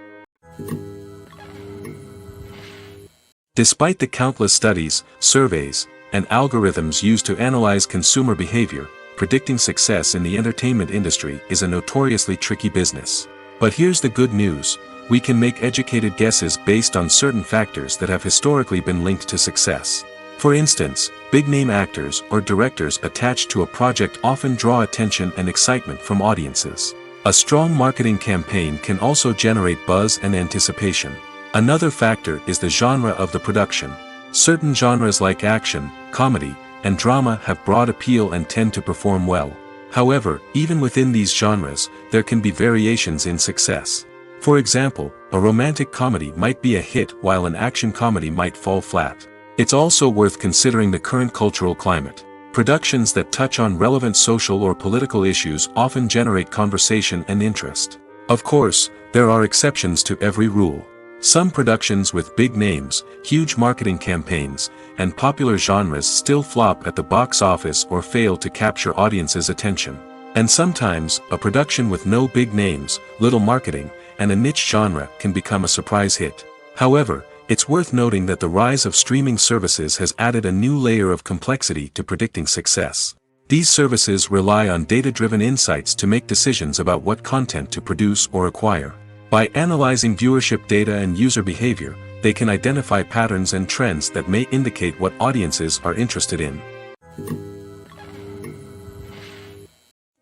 Despite the countless studies, surveys, and algorithms used to analyze consumer behavior, predicting success in the entertainment industry is a notoriously tricky business. But here's the good news: we can make educated guesses based on certain factors that have historically been linked to success. For instance, big-name actors or directors attached to a project often draw attention and excitement from audiences. A strong marketing campaign can also generate buzz and anticipation. Another factor is the genre of the production. Certain genres like action, comedy, and drama have broad appeal and tend to perform well. However, even within these genres, there can be variations in success. For example, a romantic comedy might be a hit while an action comedy might fall flat. It's also worth considering the current cultural climate. Productions that touch on relevant social or political issues often generate conversation and interest. Of course, there are exceptions to every rule. Some productions with big names, huge marketing campaigns, and popular genres still flop at the box office or fail to capture audiences' attention. And sometimes, a production with no big names, little marketing, and a niche genre can become a surprise hit. However, it's worth noting that the rise of streaming services has added a new layer of complexity to predicting success. These services rely on data-driven insights to make decisions about what content to produce or acquire. By analyzing viewership data and user behavior, they can identify patterns and trends that may indicate what audiences are interested in.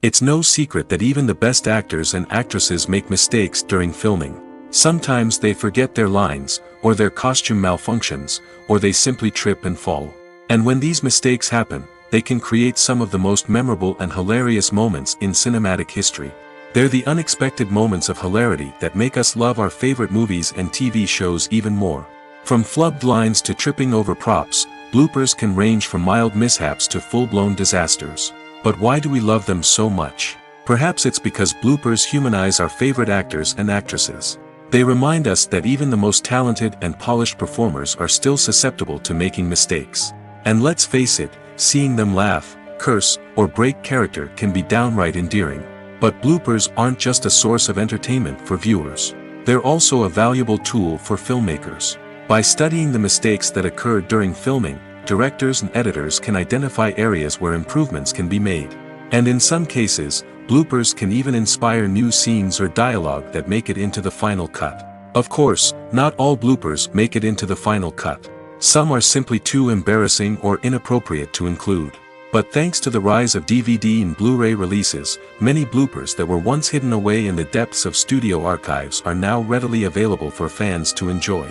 It's no secret that even the best actors and actresses make mistakes during filming. Sometimes they forget their lines, or their costume malfunctions, or they simply trip and fall. And when these mistakes happen, they can create some of the most memorable and hilarious moments in cinematic history. They're the unexpected moments of hilarity that make us love our favorite movies and TV shows even more. From flubbed lines to tripping over props, bloopers can range from mild mishaps to full-blown disasters. But why do we love them so much? Perhaps it's because bloopers humanize our favorite actors and actresses. They remind us that even the most talented and polished performers are still susceptible to making mistakes. And let's face it, seeing them laugh, curse, or break character can be downright endearing. But bloopers aren't just a source of entertainment for viewers. They're also a valuable tool for filmmakers. By studying the mistakes that occurred during filming, directors and editors can identify areas where improvements can be made. And in some cases, bloopers can even inspire new scenes or dialogue that make it into the final cut. Of course, not all bloopers make it into the final cut. Some are simply too embarrassing or inappropriate to include. But thanks to the rise of DVD and Blu-ray releases, many bloopers that were once hidden away in the depths of studio archives are now readily available for fans to enjoy.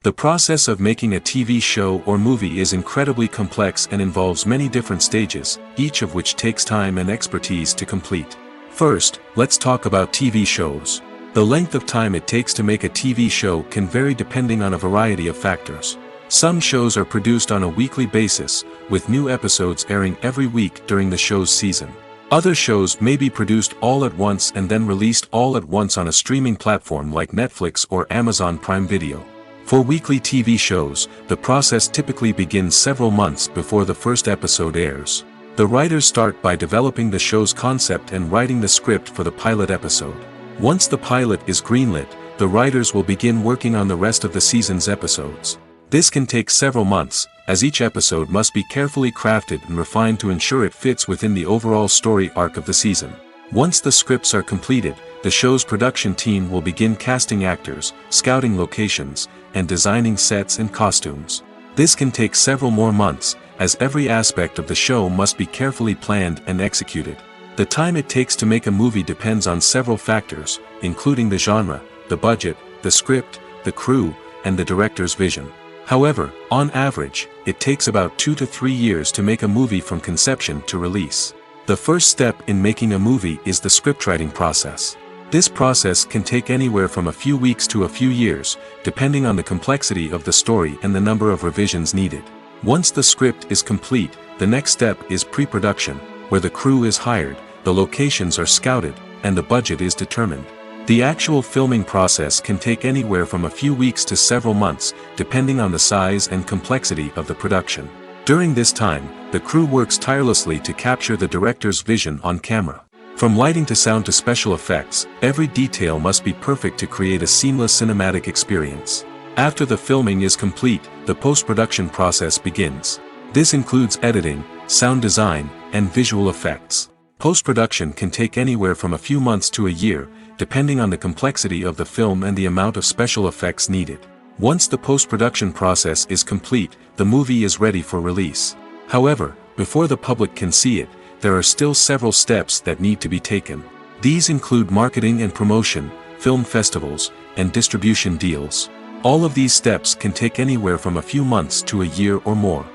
The process of making a TV show or movie is incredibly complex and involves many different stages, each of which takes time and expertise to complete. First, let's talk about TV shows. The length of time it takes to make a TV show can vary depending on a variety of factors. Some shows are produced on a weekly basis, with new episodes airing every week during the show's season. Other shows may be produced all at once and then released all at once on a streaming platform like Netflix or Amazon Prime Video. For weekly TV shows, the process typically begins several months before the first episode airs. The writers start by developing the show's concept and writing the script for the pilot episode. Once the pilot is greenlit, the writers will begin working on the rest of the season's episodes. This can take several months, as each episode must be carefully crafted and refined to ensure it fits within the overall story arc of the season. Once the scripts are completed, the show's production team will begin casting actors, scouting locations, and designing sets and costumes. This can take several more months, as every aspect of the show must be carefully planned and executed. The time it takes to make a movie depends on several factors, including the genre, the budget, the script, the crew, and the director's vision. However, on average, it takes about 2 to 3 years to make a movie from conception to release. The first step in making a movie is the scriptwriting process. This process can take anywhere from a few weeks to a few years, depending on the complexity of the story and the number of revisions needed. Once the script is complete, the next step is pre-production, where the crew is hired, the locations are scouted, and the budget is determined. The actual filming process can take anywhere from a few weeks to several months, depending on the size and complexity of the production. During this time, the crew works tirelessly to capture the director's vision on camera. From lighting to sound to special effects, every detail must be perfect to create a seamless cinematic experience. After the filming is complete, the post-production process begins. This includes editing, sound design, and visual effects. Post-production can take anywhere from a few months to a year, depending on the complexity of the film and the amount of special effects needed. Once the post-production process is complete, the movie is ready for release. However, before the public can see it, there are still several steps that need to be taken. These include marketing and promotion, film festivals, and distribution deals. All of these steps can take anywhere from a few months to a year or more.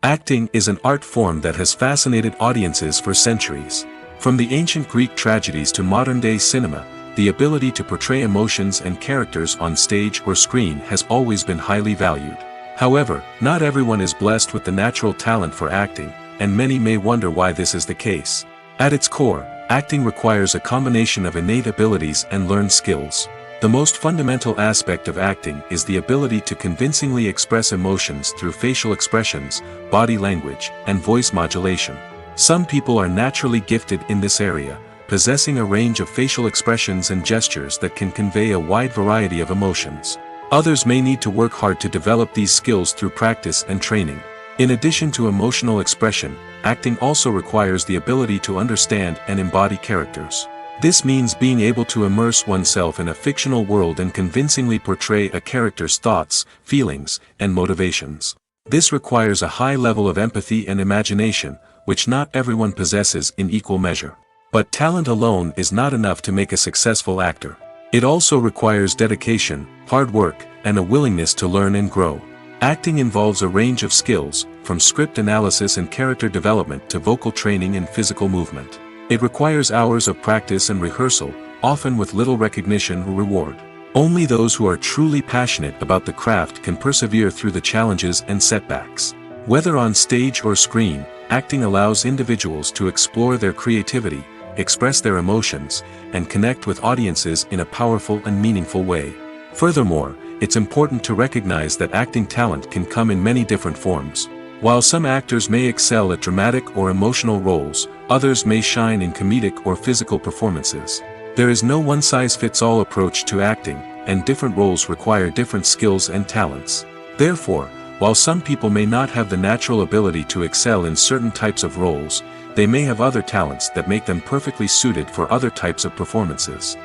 Acting is an art form that has fascinated audiences for centuries. From the ancient Greek tragedies to modern-day cinema, the ability to portray emotions and characters on stage or screen has always been highly valued. However, not everyone is blessed with the natural talent for acting, and many may wonder why this is the case. At its core, acting requires a combination of innate abilities and learned skills. The most fundamental aspect of acting is the ability to convincingly express emotions through facial expressions, body language, and voice modulation. Some people are naturally gifted in this area, possessing a range of facial expressions and gestures that can convey a wide variety of emotions. Others may need to work hard to develop these skills through practice and training. In addition to emotional expression, acting also requires the ability to understand and embody characters. This means being able to immerse oneself in a fictional world and convincingly portray a character's thoughts, feelings, and motivations. This requires a high level of empathy and imagination, which not everyone possesses in equal measure. But talent alone is not enough to make a successful actor. It also requires dedication, hard work, and a willingness to learn and grow. Acting involves a range of skills, from script analysis and character development to vocal training and physical movement. It requires hours of practice and rehearsal, often with little recognition or reward. Only those who are truly passionate about the craft can persevere through the challenges and setbacks. Whether on stage or screen, acting allows individuals to explore their creativity, express their emotions, and connect with audiences in a powerful and meaningful way. Furthermore, it's important to recognize that acting talent can come in many different forms. While some actors may excel at dramatic or emotional roles, others may shine in comedic or physical performances. There is no one-size-fits-all approach to acting, and different roles require different skills and talents. Therefore, while some people may not have the natural ability to excel in certain types of roles, they may have other talents that make them perfectly suited for other types of performances.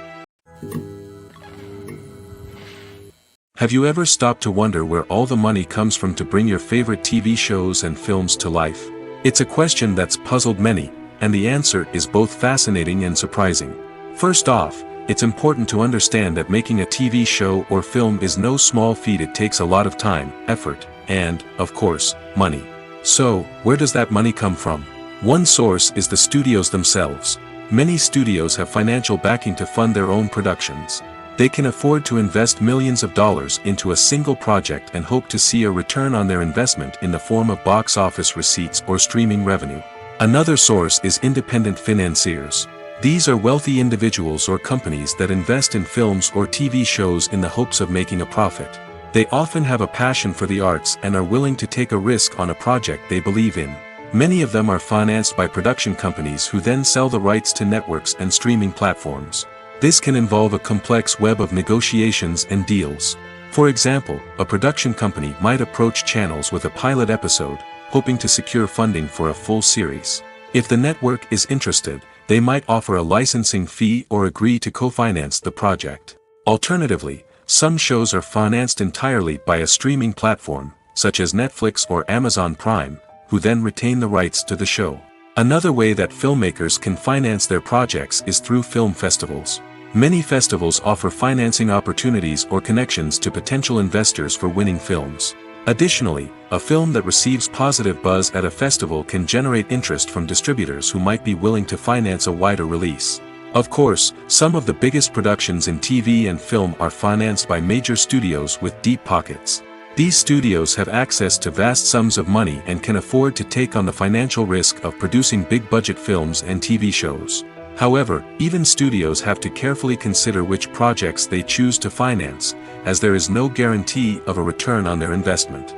Have you ever stopped to wonder where all the money comes from to bring your favorite TV shows and films to life? It's a question that's puzzled many, and the answer is both fascinating and surprising. First off, it's important to understand that making a TV show or film is no small feat. It takes a lot of time, effort, and, of course, money. So, where does that money come from? One source is the studios themselves. Many studios have financial backing to fund their own productions. They can afford to invest millions of dollars into a single project and hope to see a return on their investment in the form of box office receipts or streaming revenue. Another source is independent financiers. These are wealthy individuals or companies that invest in films or TV shows in the hopes of making a profit. They often have a passion for the arts and are willing to take a risk on a project they believe in. Many of them are financed by production companies who then sell the rights to networks and streaming platforms. This can involve a complex web of negotiations and deals. For example, a production company might approach channels with a pilot episode, hoping to secure funding for a full series. If the network is interested, they might offer a licensing fee or agree to co-finance the project. Alternatively, some shows are financed entirely by a streaming platform, such as Netflix or Amazon Prime, who then retain the rights to the show. Another way that filmmakers can finance their projects is through film festivals. Many festivals offer financing opportunities or connections to potential investors for winning films. Additionally, a film that receives positive buzz at a festival can generate interest from distributors who might be willing to finance a wider release. Of course, some of the biggest productions in TV and film are financed by major studios with deep pockets. These studios have access to vast sums of money and can afford to take on the financial risk of producing big-budget films and TV shows. However, even studios have to carefully consider which projects they choose to finance, as there is no guarantee of a return on their investment.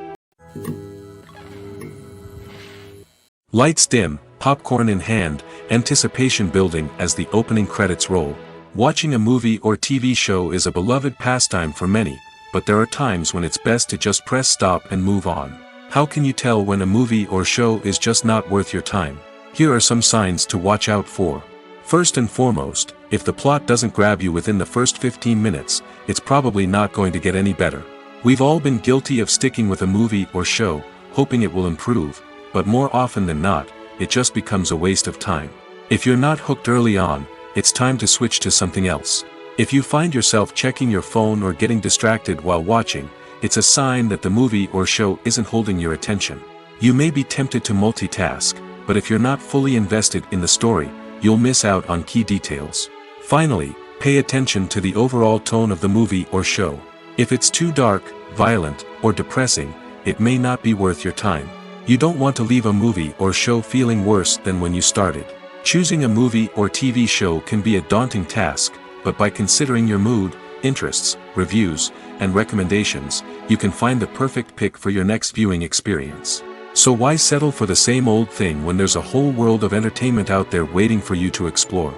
Lights dim, popcorn in hand, anticipation building as the opening credits roll. Watching a movie or TV show is a beloved pastime for many, but there are times when it's best to just press stop and move on. How can you tell when a movie or show is just not worth your time? Here are some signs to watch out for. First and foremost, if the plot doesn't grab you within the first 15 minutes, it's probably not going to get any better. We've all been guilty of sticking with a movie or show, hoping it will improve, but more often than not, it just becomes a waste of time. If you're not hooked early on, it's time to switch to something else. If you find yourself checking your phone or getting distracted while watching, it's a sign that the movie or show isn't holding your attention. You may be tempted to multitask, but if you're not fully invested in the story, you'll miss out on key details. Finally, pay attention to the overall tone of the movie or show. If it's too dark, violent, or depressing, it may not be worth your time. You don't want to leave a movie or show feeling worse than when you started. Choosing a movie or TV show can be a daunting task, but by considering your mood, interests, reviews, and recommendations, you can find the perfect pick for your next viewing experience. So why settle for the same old thing when there's a whole world of entertainment out there waiting for you to explore?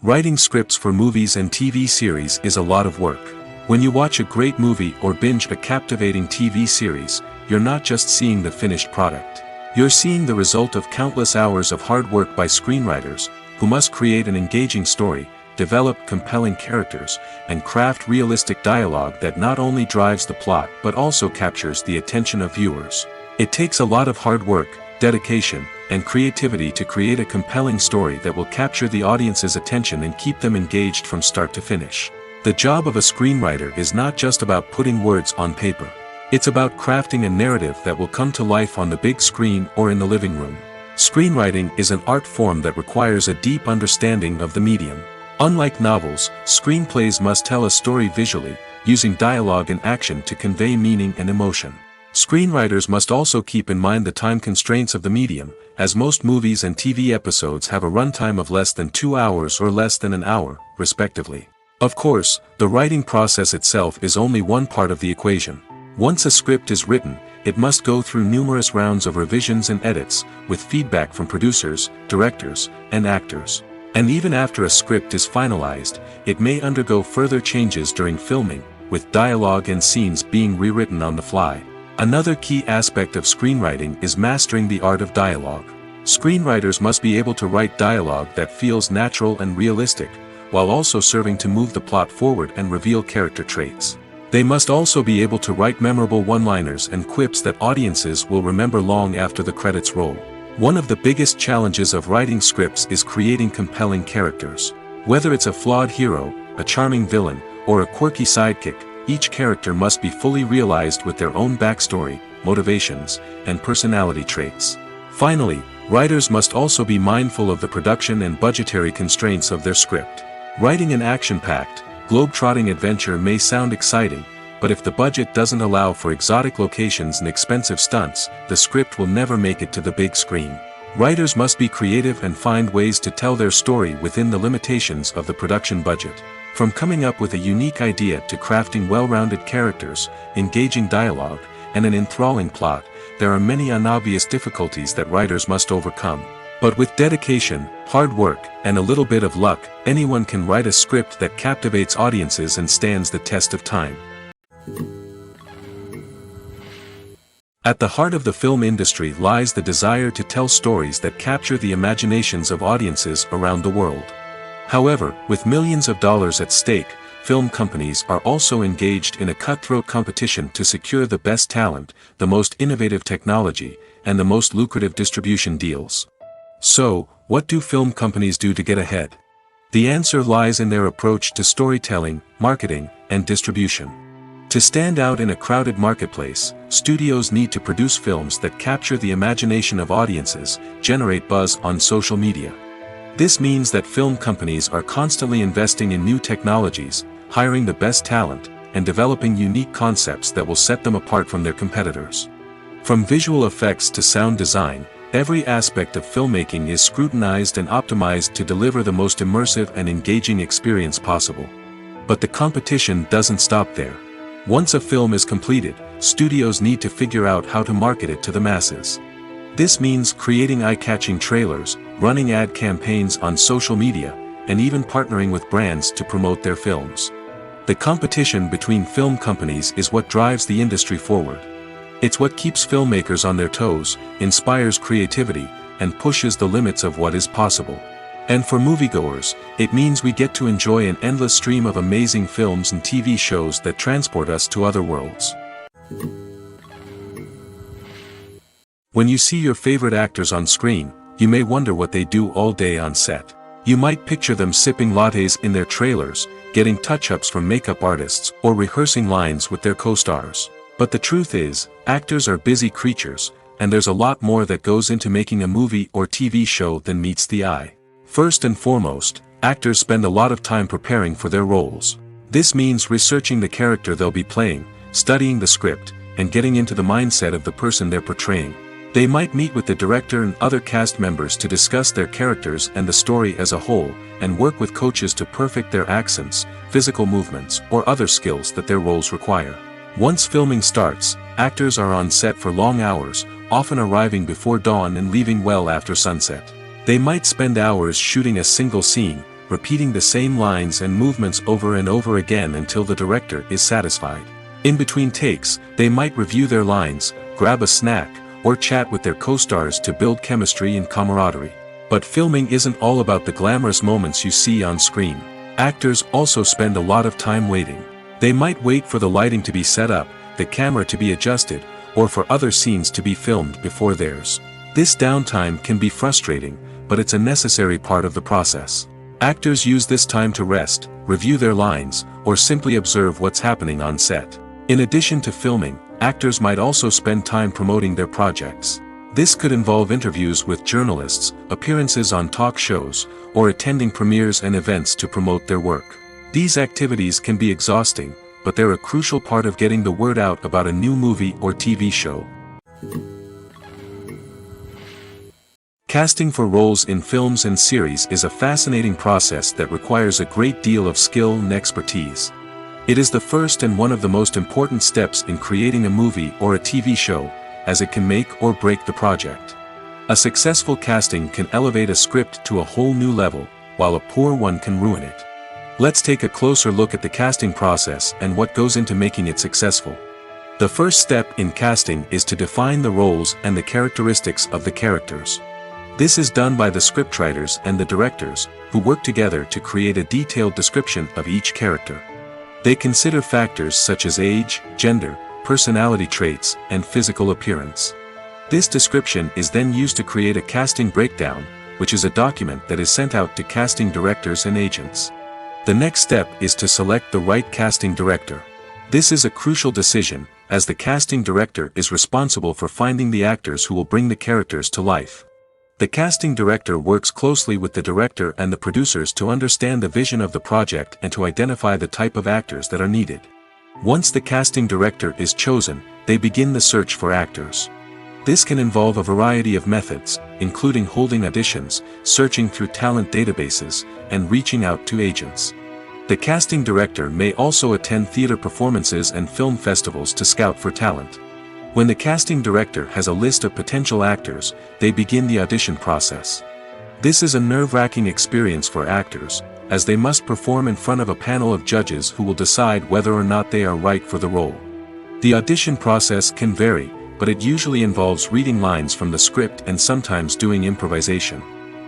Writing scripts for movies and TV series is a lot of work. When you watch a great movie or binge a captivating TV series, you're not just seeing the finished product. You're seeing the result of countless hours of hard work by screenwriters, who must create an engaging story, develop compelling characters, and craft realistic dialogue that not only drives the plot but also captures the attention of viewers. It takes a lot of hard work, dedication, and creativity to create a compelling story that will capture the audience's attention and keep them engaged from start to finish. The job of a screenwriter is not just about putting words on paper. It's about crafting a narrative that will come to life on the big screen or in the living room. Screenwriting is an art form that requires a deep understanding of the medium. Unlike novels, screenplays must tell a story visually, using dialogue and action to convey meaning and emotion. Screenwriters must also keep in mind the time constraints of the medium, as most movies and TV episodes have a runtime of less than 2 hours or less than an hour, respectively. Of course, the writing process itself is only one part of the equation. Once a script is written, it must go through numerous rounds of revisions and edits, with feedback from producers, directors, and actors. And even after a script is finalized, it may undergo further changes during filming, with dialogue and scenes being rewritten on the fly. Another key aspect of screenwriting is mastering the art of dialogue. Screenwriters must be able to write dialogue that feels natural and realistic, while also serving to move the plot forward and reveal character traits. They must also be able to write memorable one-liners and quips that audiences will remember long after the credits roll. One of the biggest challenges of writing scripts is creating compelling characters. Whether it's a flawed hero, a charming villain, or a quirky sidekick, each character must be fully realized with their own backstory, motivations, and personality traits. Finally, writers must also be mindful of the production and budgetary constraints of their script. Writing an action-packed, globe-trotting adventure may sound exciting, but if the budget doesn't allow for exotic locations and expensive stunts, the script will never make it to the big screen. Writers must be creative and find ways to tell their story within the limitations of the production budget. From coming up with a unique idea to crafting well-rounded characters, engaging dialogue, and an enthralling plot, there are many unobvious difficulties that writers must overcome. But with dedication, hard work, and a little bit of luck, anyone can write a script that captivates audiences and stands the test of time. At the heart of the film industry lies the desire to tell stories that capture the imaginations of audiences around the world. However, with millions of dollars at stake, film companies are also engaged in a cutthroat competition to secure the best talent, the most innovative technology, and the most lucrative distribution deals. So, what do film companies do to get ahead? The answer lies in their approach to storytelling, marketing, and distribution. To stand out in a crowded marketplace, studios need to produce films that capture the imagination of audiences, generate buzz on social media. This means that film companies are constantly investing in new technologies, hiring the best talent, and developing unique concepts that will set them apart from their competitors. From visual effects to sound design, every aspect of filmmaking is scrutinized and optimized to deliver the most immersive and engaging experience possible. But the competition doesn't stop there. Once a film is completed, studios need to figure out how to market it to the masses. This means creating eye-catching trailers, running ad campaigns on social media, and even partnering with brands to promote their films. The competition between film companies is what drives the industry forward. It's what keeps filmmakers on their toes, inspires creativity, and pushes the limits of what is possible. And for moviegoers, it means we get to enjoy an endless stream of amazing films and TV shows that transport us to other worlds. When you see your favorite actors on screen, you may wonder what they do all day on set. You might picture them sipping lattes in their trailers, getting touch-ups from makeup artists, or rehearsing lines with their co-stars. But the truth is, actors are busy creatures, and there's a lot more that goes into making a movie or TV show than meets the eye. First and foremost, actors spend a lot of time preparing for their roles. This means researching the character they'll be playing, studying the script, and getting into the mindset of the person they're portraying. They might meet with the director and other cast members to discuss their characters and the story as a whole, and work with coaches to perfect their accents, physical movements, or other skills that their roles require. Once filming starts, actors are on set for long hours, often arriving before dawn and leaving well after sunset. They might spend hours shooting a single scene, repeating the same lines and movements over and over again until the director is satisfied. In between takes, they might review their lines, grab a snack, or chat with their co-stars to build chemistry and camaraderie. But filming isn't all about the glamorous moments you see on screen. Actors also spend a lot of time waiting. They might wait for the lighting to be set up, the camera to be adjusted, or for other scenes to be filmed before theirs. This downtime can be frustrating, but it's a necessary part of the process. Actors use this time to rest, review their lines, or simply observe what's happening on set. In addition to filming, actors might also spend time promoting their projects. This could involve interviews with journalists, appearances on talk shows, or attending premieres and events to promote their work. These activities can be exhausting, but they're a crucial part of getting the word out about a new movie or TV show. Casting for roles in films and series is a fascinating process that requires a great deal of skill and expertise. It is the first and one of the most important steps in creating a movie or a TV show, as it can make or break the project. A successful casting can elevate a script to a whole new level, while a poor one can ruin it. Let's take a closer look at the casting process and what goes into making it successful. The first step in casting is to define the roles and the characteristics of the characters. This is done by the scriptwriters and the directors, who work together to create a detailed description of each character. They consider factors such as age, gender, personality traits, and physical appearance. This description is then used to create a casting breakdown, which is a document that is sent out to casting directors and agents. The next step is to select the right casting director. This is a crucial decision, as the casting director is responsible for finding the actors who will bring the characters to life. The casting director works closely with the director and the producers to understand the vision of the project and to identify the type of actors that are needed. Once the casting director is chosen, they begin the search for actors. This can involve a variety of methods, including holding auditions, searching through talent databases, and reaching out to agents. The casting director may also attend theater performances and film festivals to scout for talent. When the casting director has a list of potential actors, they begin the audition process. This is a nerve-wracking experience for actors, as they must perform in front of a panel of judges who will decide whether or not they are right for the role. The audition process can vary, but it usually involves reading lines from the script and sometimes doing improvisation.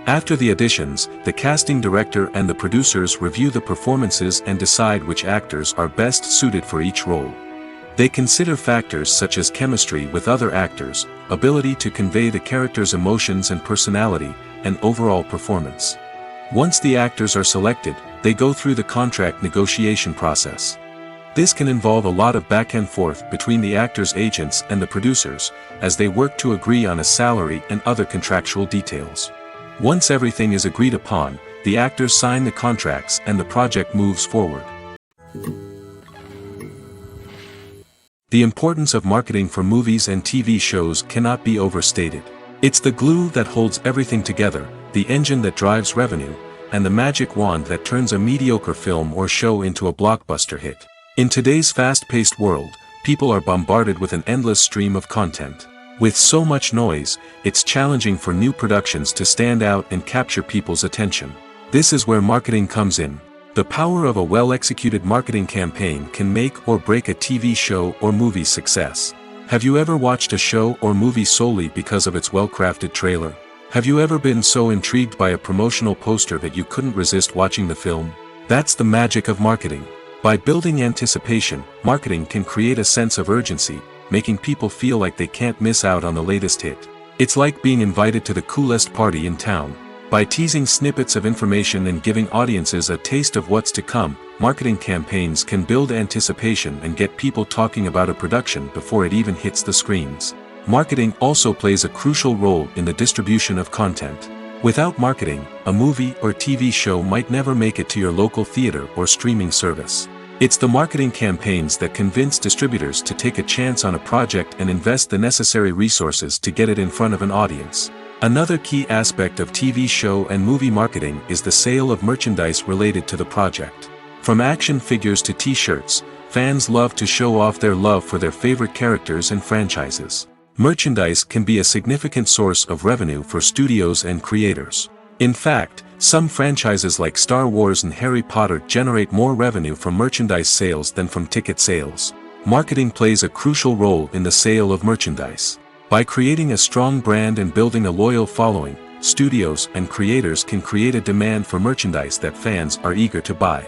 After the auditions, the casting director and the producers review the performances and decide which actors are best suited for each role. They consider factors such as chemistry with other actors, ability to convey the character's emotions and personality, and overall performance. Once the actors are selected, they go through the contract negotiation process. This can involve a lot of back and forth between the actors' agents and the producers, as they work to agree on a salary and other contractual details. Once everything is agreed upon, the actors sign the contracts and the project moves forward. The importance of marketing for movies and TV shows cannot be overstated. It's the glue that holds everything together, the engine that drives revenue, and the magic wand that turns a mediocre film or show into a blockbuster hit. In today's fast-paced world, people are bombarded with an endless stream of content. With so much noise, it's challenging for new productions to stand out and capture people's attention. This is where marketing comes in. The power of a well-executed marketing campaign can make or break a TV show or movie's success. Have you ever watched a show or movie solely because of its well-crafted trailer? Have you ever been so intrigued by a promotional poster that you couldn't resist watching the film? That's the magic of marketing. By building anticipation, marketing can create a sense of urgency, making people feel like they can't miss out on the latest hit. It's like being invited to the coolest party in town. By teasing snippets of information and giving audiences a taste of what's to come, marketing campaigns can build anticipation and get people talking about a production before it even hits the screens. Marketing also plays a crucial role in the distribution of content. Without marketing, a movie or TV show might never make it to your local theater or streaming service. It's the marketing campaigns that convince distributors to take a chance on a project and invest the necessary resources to get it in front of an audience. Another key aspect of TV show and movie marketing is the sale of merchandise related to the project. From action figures to t-shirts, fans love to show off their love for their favorite characters and franchises. Merchandise can be a significant source of revenue for studios and creators. In fact, some franchises like Star Wars and Harry Potter generate more revenue from merchandise sales than from ticket sales. Marketing plays a crucial role in the sale of merchandise. By creating a strong brand and building a loyal following, studios and creators can create a demand for merchandise that fans are eager to buy.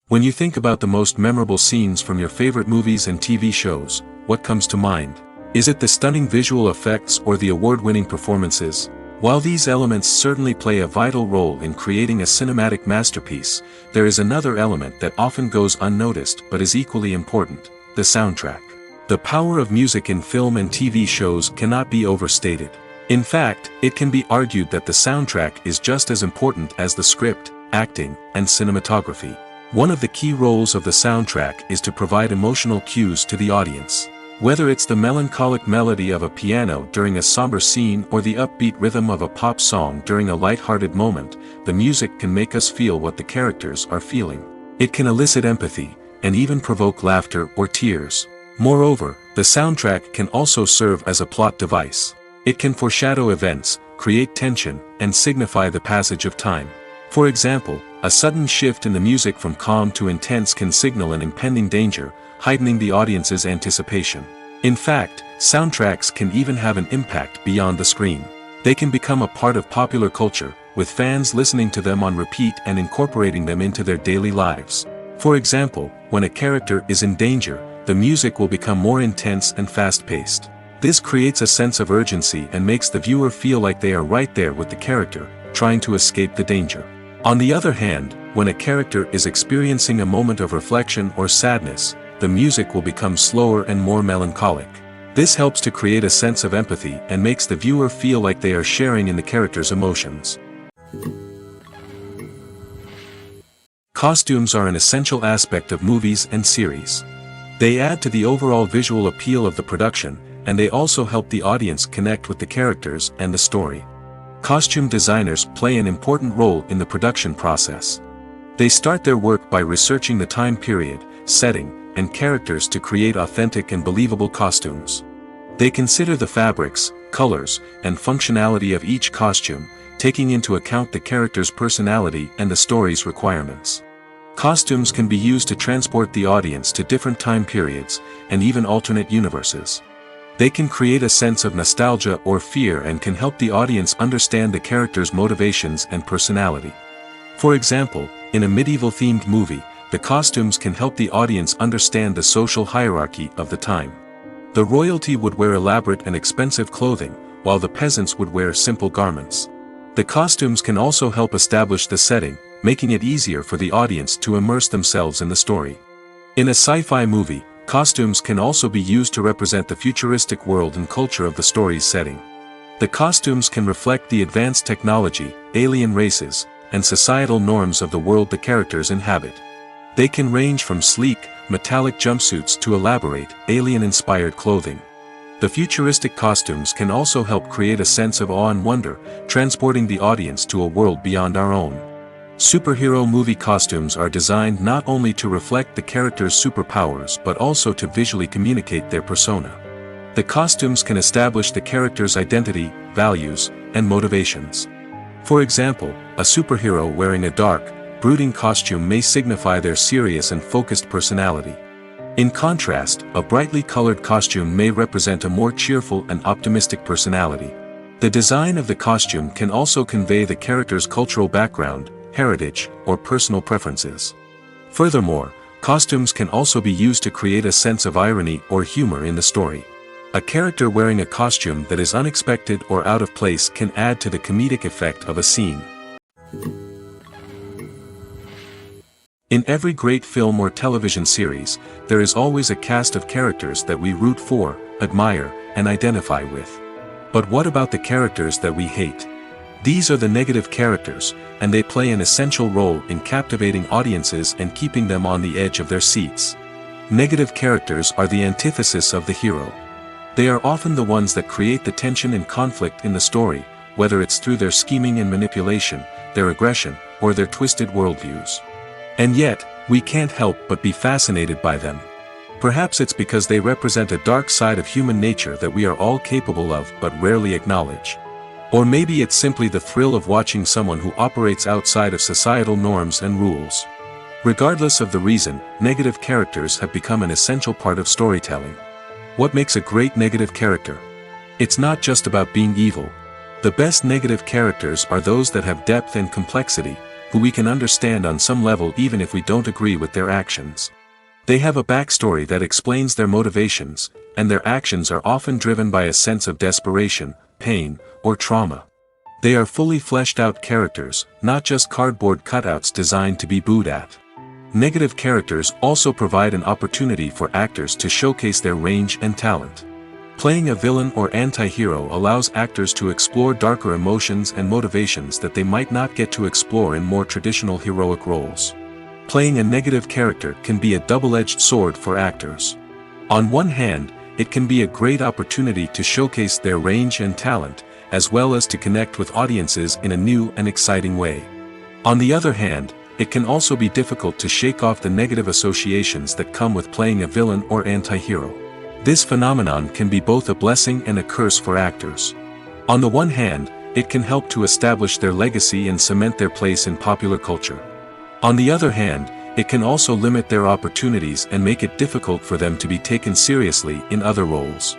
When you think about the most memorable scenes from your favorite movies and TV shows, what comes to mind? Is it the stunning visual effects or the award-winning performances? While these elements certainly play a vital role in creating a cinematic masterpiece, there is another element that often goes unnoticed but is equally important: the soundtrack. The power of music in film and TV shows cannot be overstated. In fact, it can be argued that the soundtrack is just as important as the script, acting, and cinematography. One of the key roles of the soundtrack is to provide emotional cues to the audience. Whether it's the melancholic melody of a piano during a somber scene or the upbeat rhythm of a pop song during a light-hearted moment, the music can make us feel what the characters are feeling. It can elicit empathy, and even provoke laughter or tears. Moreover, the soundtrack can also serve as a plot device. It can foreshadow events, create tension, and signify the passage of time. For example, a sudden shift in the music from calm to intense can signal an impending danger, heightening the audience's anticipation. In fact, soundtracks can even have an impact beyond the screen. They can become a part of popular culture, with fans listening to them on repeat and incorporating them into their daily lives. For example, when a character is in danger, the music will become more intense and fast-paced. This creates a sense of urgency and makes the viewer feel like they are right there with the character, trying to escape the danger. On the other hand, when a character is experiencing a moment of reflection or sadness, the music will become slower and more melancholic. This helps to create a sense of empathy and makes the viewer feel like they are sharing in the character's emotions. Costumes are an essential aspect of movies and series. They add to the overall visual appeal of the production, and they also help the audience connect with the characters and the story. Costume designers play an important role in the production process. They start their work by researching the time period, setting, and characters to create authentic and believable costumes. They consider the fabrics, colors, and functionality of each costume, taking into account the character's personality and the story's requirements. Costumes can be used to transport the audience to different time periods, and even alternate universes. They can create a sense of nostalgia or fear and can help the audience understand the character's motivations and personality. For example, in a medieval-themed movie, the costumes can help the audience understand the social hierarchy of the time. The royalty would wear elaborate and expensive clothing, while the peasants would wear simple garments. The costumes can also help establish the setting, making it easier for the audience to immerse themselves in the story. In a sci-fi movie, costumes can also be used to represent the futuristic world and culture of the story's setting. The costumes can reflect the advanced technology, alien races, and societal norms of the world the characters inhabit. They can range from sleek, metallic jumpsuits to elaborate, alien-inspired clothing. The futuristic costumes can also help create a sense of awe and wonder, transporting the audience to a world beyond our own. Superhero movie costumes are designed not only to reflect the character's superpowers but also to visually communicate their persona. The costumes can establish the character's identity, values, and motivations. For example, a superhero wearing a dark, brooding costume may signify their serious and focused personality. In contrast, a brightly colored costume may represent a more cheerful and optimistic personality. The design of the costume can also convey the character's cultural background, heritage, or personal preferences. Furthermore, costumes can also be used to create a sense of irony or humor in the story. A character wearing a costume that is unexpected or out of place can add to the comedic effect of a scene. In every great film or television series, there is always a cast of characters that we root for, admire, and identify with. But what about the characters that we hate? These are the negative characters, and they play an essential role in captivating audiences and keeping them on the edge of their seats. Negative characters are the antithesis of the hero. They are often the ones that create the tension and conflict in the story, whether it's through their scheming and manipulation, their aggression, or their twisted worldviews. And yet, we can't help but be fascinated by them. Perhaps it's because they represent a dark side of human nature that we are all capable of but rarely acknowledge. Or maybe it's simply the thrill of watching someone who operates outside of societal norms and rules. Regardless of the reason, negative characters have become an essential part of storytelling. What makes a great negative character? It's not just about being evil. The best negative characters are those that have depth and complexity, who we can understand on some level even if we don't agree with their actions. They have a backstory that explains their motivations, and their actions are often driven by a sense of desperation, pain, or trauma. They are fully fleshed out characters, not just cardboard cutouts designed to be booed at. Negative characters also provide an opportunity for actors to showcase their range and talent. Playing a villain or anti-hero allows actors to explore darker emotions and motivations that they might not get to explore in more traditional heroic roles. Playing a negative character can be a double-edged sword for actors. On one hand, it can be a great opportunity to showcase their range and talent, as well as to connect with audiences in a new and exciting way. On the other hand, it can also be difficult to shake off the negative associations that come with playing a villain or anti-hero. This phenomenon can be both a blessing and a curse for actors. On the one hand, it can help to establish their legacy and cement their place in popular culture. On the other hand, it can also limit their opportunities and make it difficult for them to be taken seriously in other roles.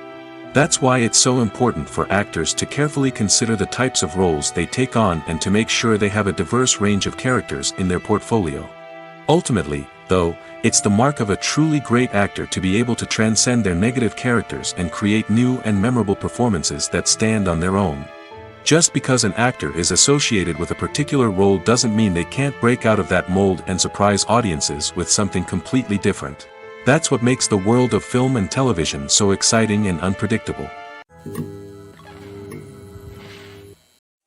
That's why it's so important for actors to carefully consider the types of roles they take on and to make sure they have a diverse range of characters in their portfolio. Ultimately, though, it's the mark of a truly great actor to be able to transcend their negative characters and create new and memorable performances that stand on their own. Just because an actor is associated with a particular role doesn't mean they can't break out of that mold and surprise audiences with something completely different. That's what makes the world of film and television so exciting and unpredictable.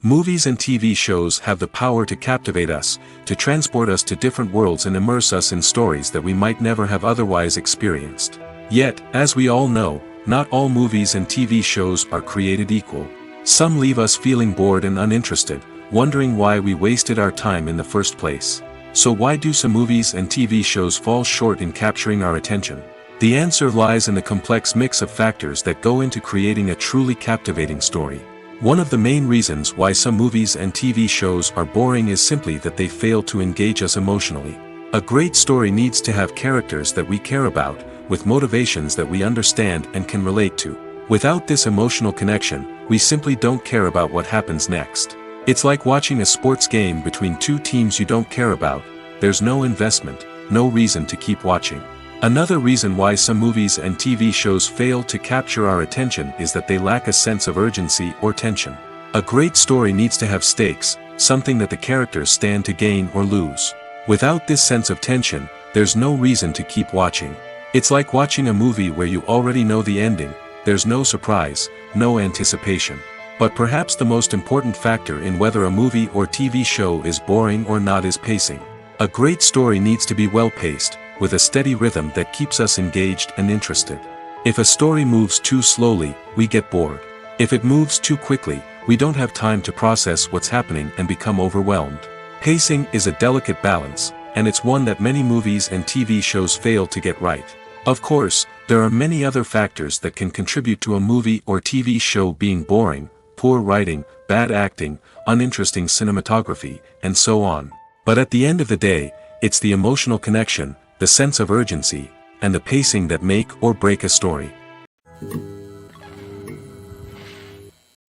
Movies and TV shows have the power to captivate us, to transport us to different worlds and immerse us in stories that we might never have otherwise experienced. Yet, as we all know, not all movies and TV shows are created equal. Some leave us feeling bored and uninterested, wondering why we wasted our time in the first place. So why do some movies and TV shows fall short in capturing our attention? The answer lies in the complex mix of factors that go into creating a truly captivating story. One of the main reasons why some movies and TV shows are boring is simply that they fail to engage us emotionally. A great story needs to have characters that we care about, with motivations that we understand and can relate to. Without this emotional connection, we simply don't care about what happens next. It's like watching a sports game between two teams you don't care about. There's no investment, no reason to keep watching. Another reason why some movies and TV shows fail to capture our attention is that they lack a sense of urgency or tension. A great story needs to have stakes, something that the characters stand to gain or lose. Without this sense of tension, there's no reason to keep watching. It's like watching a movie where you already know the ending. There's no surprise, no anticipation. But perhaps the most important factor in whether a movie or TV show is boring or not is pacing. A great story needs to be well-paced, with a steady rhythm that keeps us engaged and interested. If a story moves too slowly, we get bored. If it moves too quickly, we don't have time to process what's happening and become overwhelmed. Pacing is a delicate balance, and it's one that many movies and TV shows fail to get right. Of course, there are many other factors that can contribute to a movie or TV show being boring: poor writing, bad acting, uninteresting cinematography, and so on. But at the end of the day, it's the emotional connection, the sense of urgency, and the pacing that make or break a story.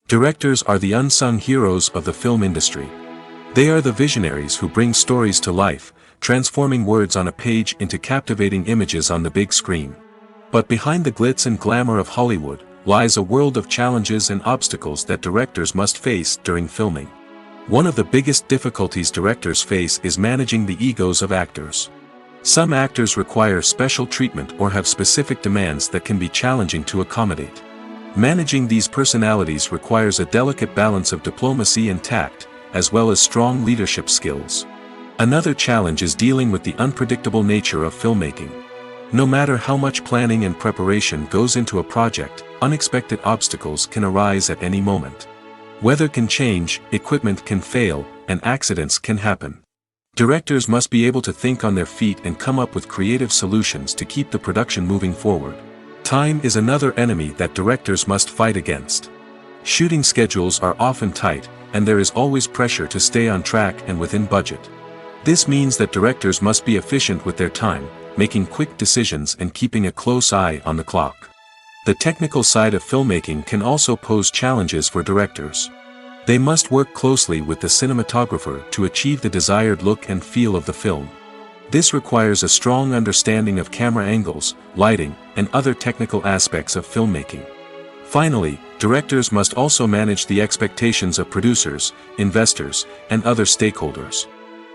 Directors are the unsung heroes of the film industry. They are the visionaries who bring stories to life, transforming words on a page into captivating images on the big screen. But behind the glitz and glamour of Hollywood lies a world of challenges and obstacles that directors must face during filming. One of the biggest difficulties directors face is managing the egos of actors. Some actors require special treatment or have specific demands that can be challenging to accommodate. Managing these personalities requires a delicate balance of diplomacy and tact, as well as strong leadership skills. Another challenge is dealing with the unpredictable nature of filmmaking. No matter how much planning and preparation goes into a project, unexpected obstacles can arise at any moment. Weather can change, equipment can fail, and accidents can happen. Directors must be able to think on their feet and come up with creative solutions to keep the production moving forward. Time is another enemy that directors must fight against. Shooting schedules are often tight, and there is always pressure to stay on track and within budget. This means that directors must be efficient with their time, making quick decisions and keeping a close eye on the clock. The technical side of filmmaking can also pose challenges for directors. They must work closely with the cinematographer to achieve the desired look and feel of the film. This requires a strong understanding of camera angles, lighting, and other technical aspects of filmmaking. Finally, directors must also manage the expectations of producers, investors, and other stakeholders.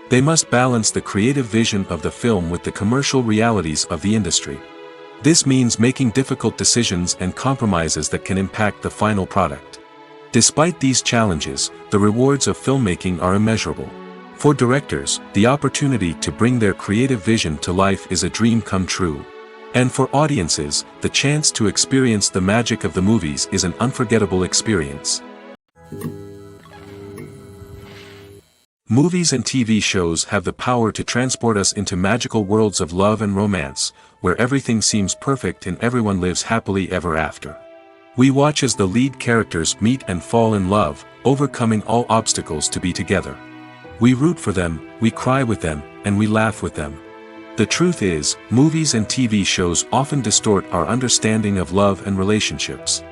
They must balance the creative vision of the film with the commercial realities of the industry. This means making difficult decisions and compromises that can impact the final product. Despite these challenges, the rewards of filmmaking are immeasurable. For directors, the opportunity to bring their creative vision to life is a dream come true. And for audiences, the chance to experience the magic of the movies is an unforgettable experience. Movies and TV shows have the power to transport us into magical worlds of love and romance, where everything seems perfect and everyone lives happily ever after. We watch as the lead characters meet and fall in love, overcoming all obstacles to be together. We root for them, we cry with them, and we laugh with them. The truth is, movies and TV shows often distort our understanding of love and relationships.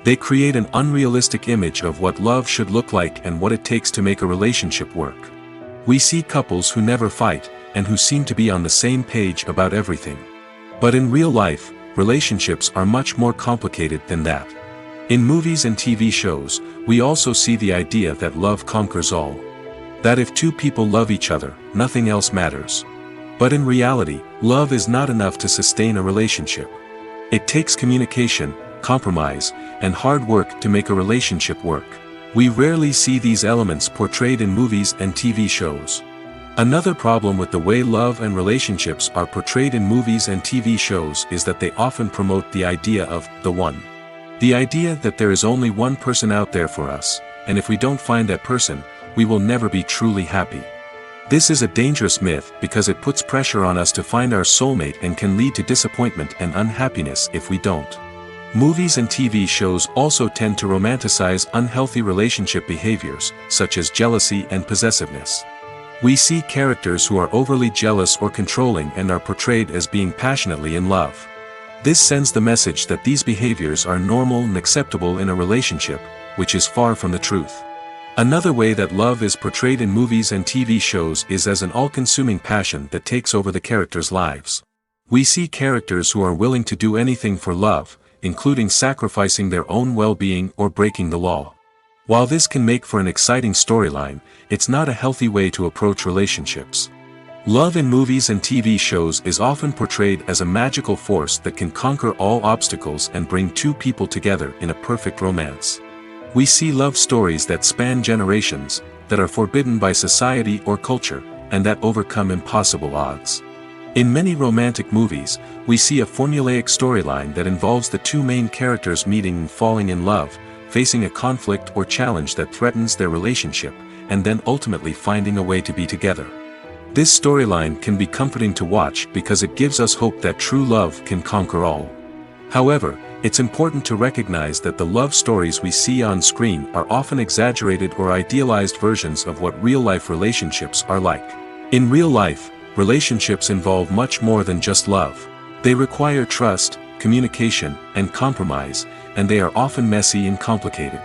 They create an unrealistic image of what love should look like and what it takes to make a relationship work. We see couples who never fight, and who seem to be on the same page about everything. But in real life, relationships are much more complicated than that. In movies and TV shows, we also see the idea that love conquers all. That if two people love each other, nothing else matters. But in reality, love is not enough to sustain a relationship. It takes communication, compromise, and hard work to make a relationship work. We rarely see these elements portrayed in movies and TV shows. Another problem with the way love and relationships are portrayed in movies and TV shows is that they often promote the idea of the one. The idea that there is only one person out there for us, and if we don't find that person, we will never be truly happy. This is a dangerous myth because it puts pressure on us to find our soulmate and can lead to disappointment and unhappiness if we don't. Movies and TV shows also tend to romanticize unhealthy relationship behaviors, such as jealousy and possessiveness. We see characters who are overly jealous or controlling and are portrayed as being passionately in love. This sends the message that these behaviors are normal and acceptable in a relationship, which is far from the truth. Another way that love is portrayed in movies and TV shows is as an all-consuming passion that takes over the characters' lives. We see characters who are willing to do anything for love, including sacrificing their own well-being or breaking the law. While this can make for an exciting storyline, it's not a healthy way to approach relationships. Love in movies and TV shows is often portrayed as a magical force that can conquer all obstacles and bring two people together in a perfect romance. We see love stories that span generations, that are forbidden by society or culture, and that overcome impossible odds. In many romantic movies, we see a formulaic storyline that involves the two main characters meeting and falling in love, facing a conflict or challenge that threatens their relationship, and then ultimately finding a way to be together. This storyline can be comforting to watch because it gives us hope that true love can conquer all. However, it's important to recognize that the love stories we see on screen are often exaggerated or idealized versions of what real-life relationships are like. In real life, relationships involve much more than just love. They require trust, communication, and compromise, and they are often messy and complicated.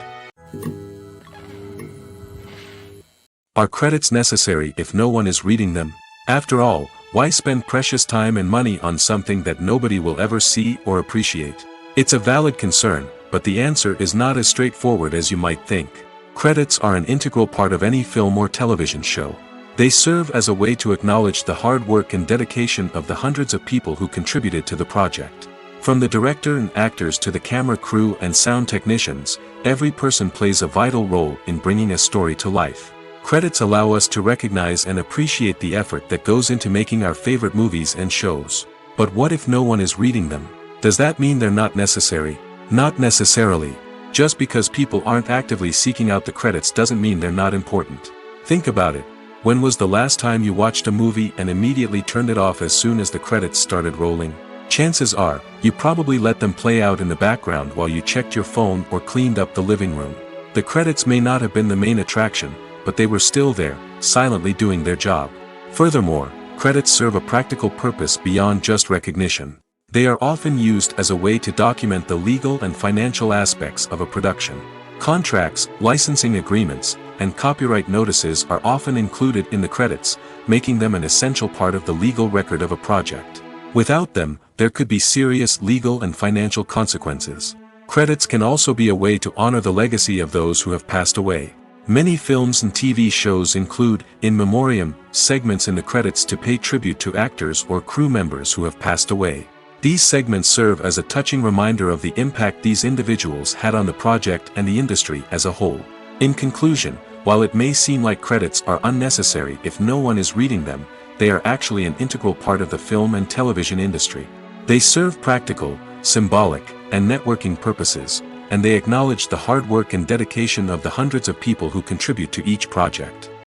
Are credits necessary if no one is reading them? After all, why spend precious time and money on something that nobody will ever see or appreciate? It's a valid concern, but the answer is not as straightforward as you might think. Credits are an integral part of any film or television show. They serve as a way to acknowledge the hard work and dedication of the hundreds of people who contributed to the project. From the director and actors to the camera crew and sound technicians, every person plays a vital role in bringing a story to life. Credits allow us to recognize and appreciate the effort that goes into making our favorite movies and shows. But what if no one is reading them? Does that mean they're not necessary? Not necessarily. Just because people aren't actively seeking out the credits doesn't mean they're not important. Think about it. When was the last time you watched a movie and immediately turned it off as soon as the credits started rolling? Chances are, you probably let them play out in the background while you checked your phone or cleaned up the living room. The credits may not have been the main attraction, but they were still there, silently doing their job. Furthermore, credits serve a practical purpose beyond just recognition. They are often used as a way to document the legal and financial aspects of a production. Contracts, licensing agreements, and copyright notices are often included in the credits, making them an essential part of the legal record of a project. Without them, there could be serious legal and financial consequences. Credits can also be a way to honor the legacy of those who have passed away. Many films and TV shows include, in memoriam, segments in the credits to pay tribute to actors or crew members who have passed away. These segments serve as a touching reminder of the impact these individuals had on the project and the industry as a whole. In conclusion, while it may seem like credits are unnecessary if no one is reading them, they are actually an integral part of the film and television industry. They serve practical, symbolic, and networking purposes, and they acknowledge the hard work and dedication of the hundreds of people who contribute to each project.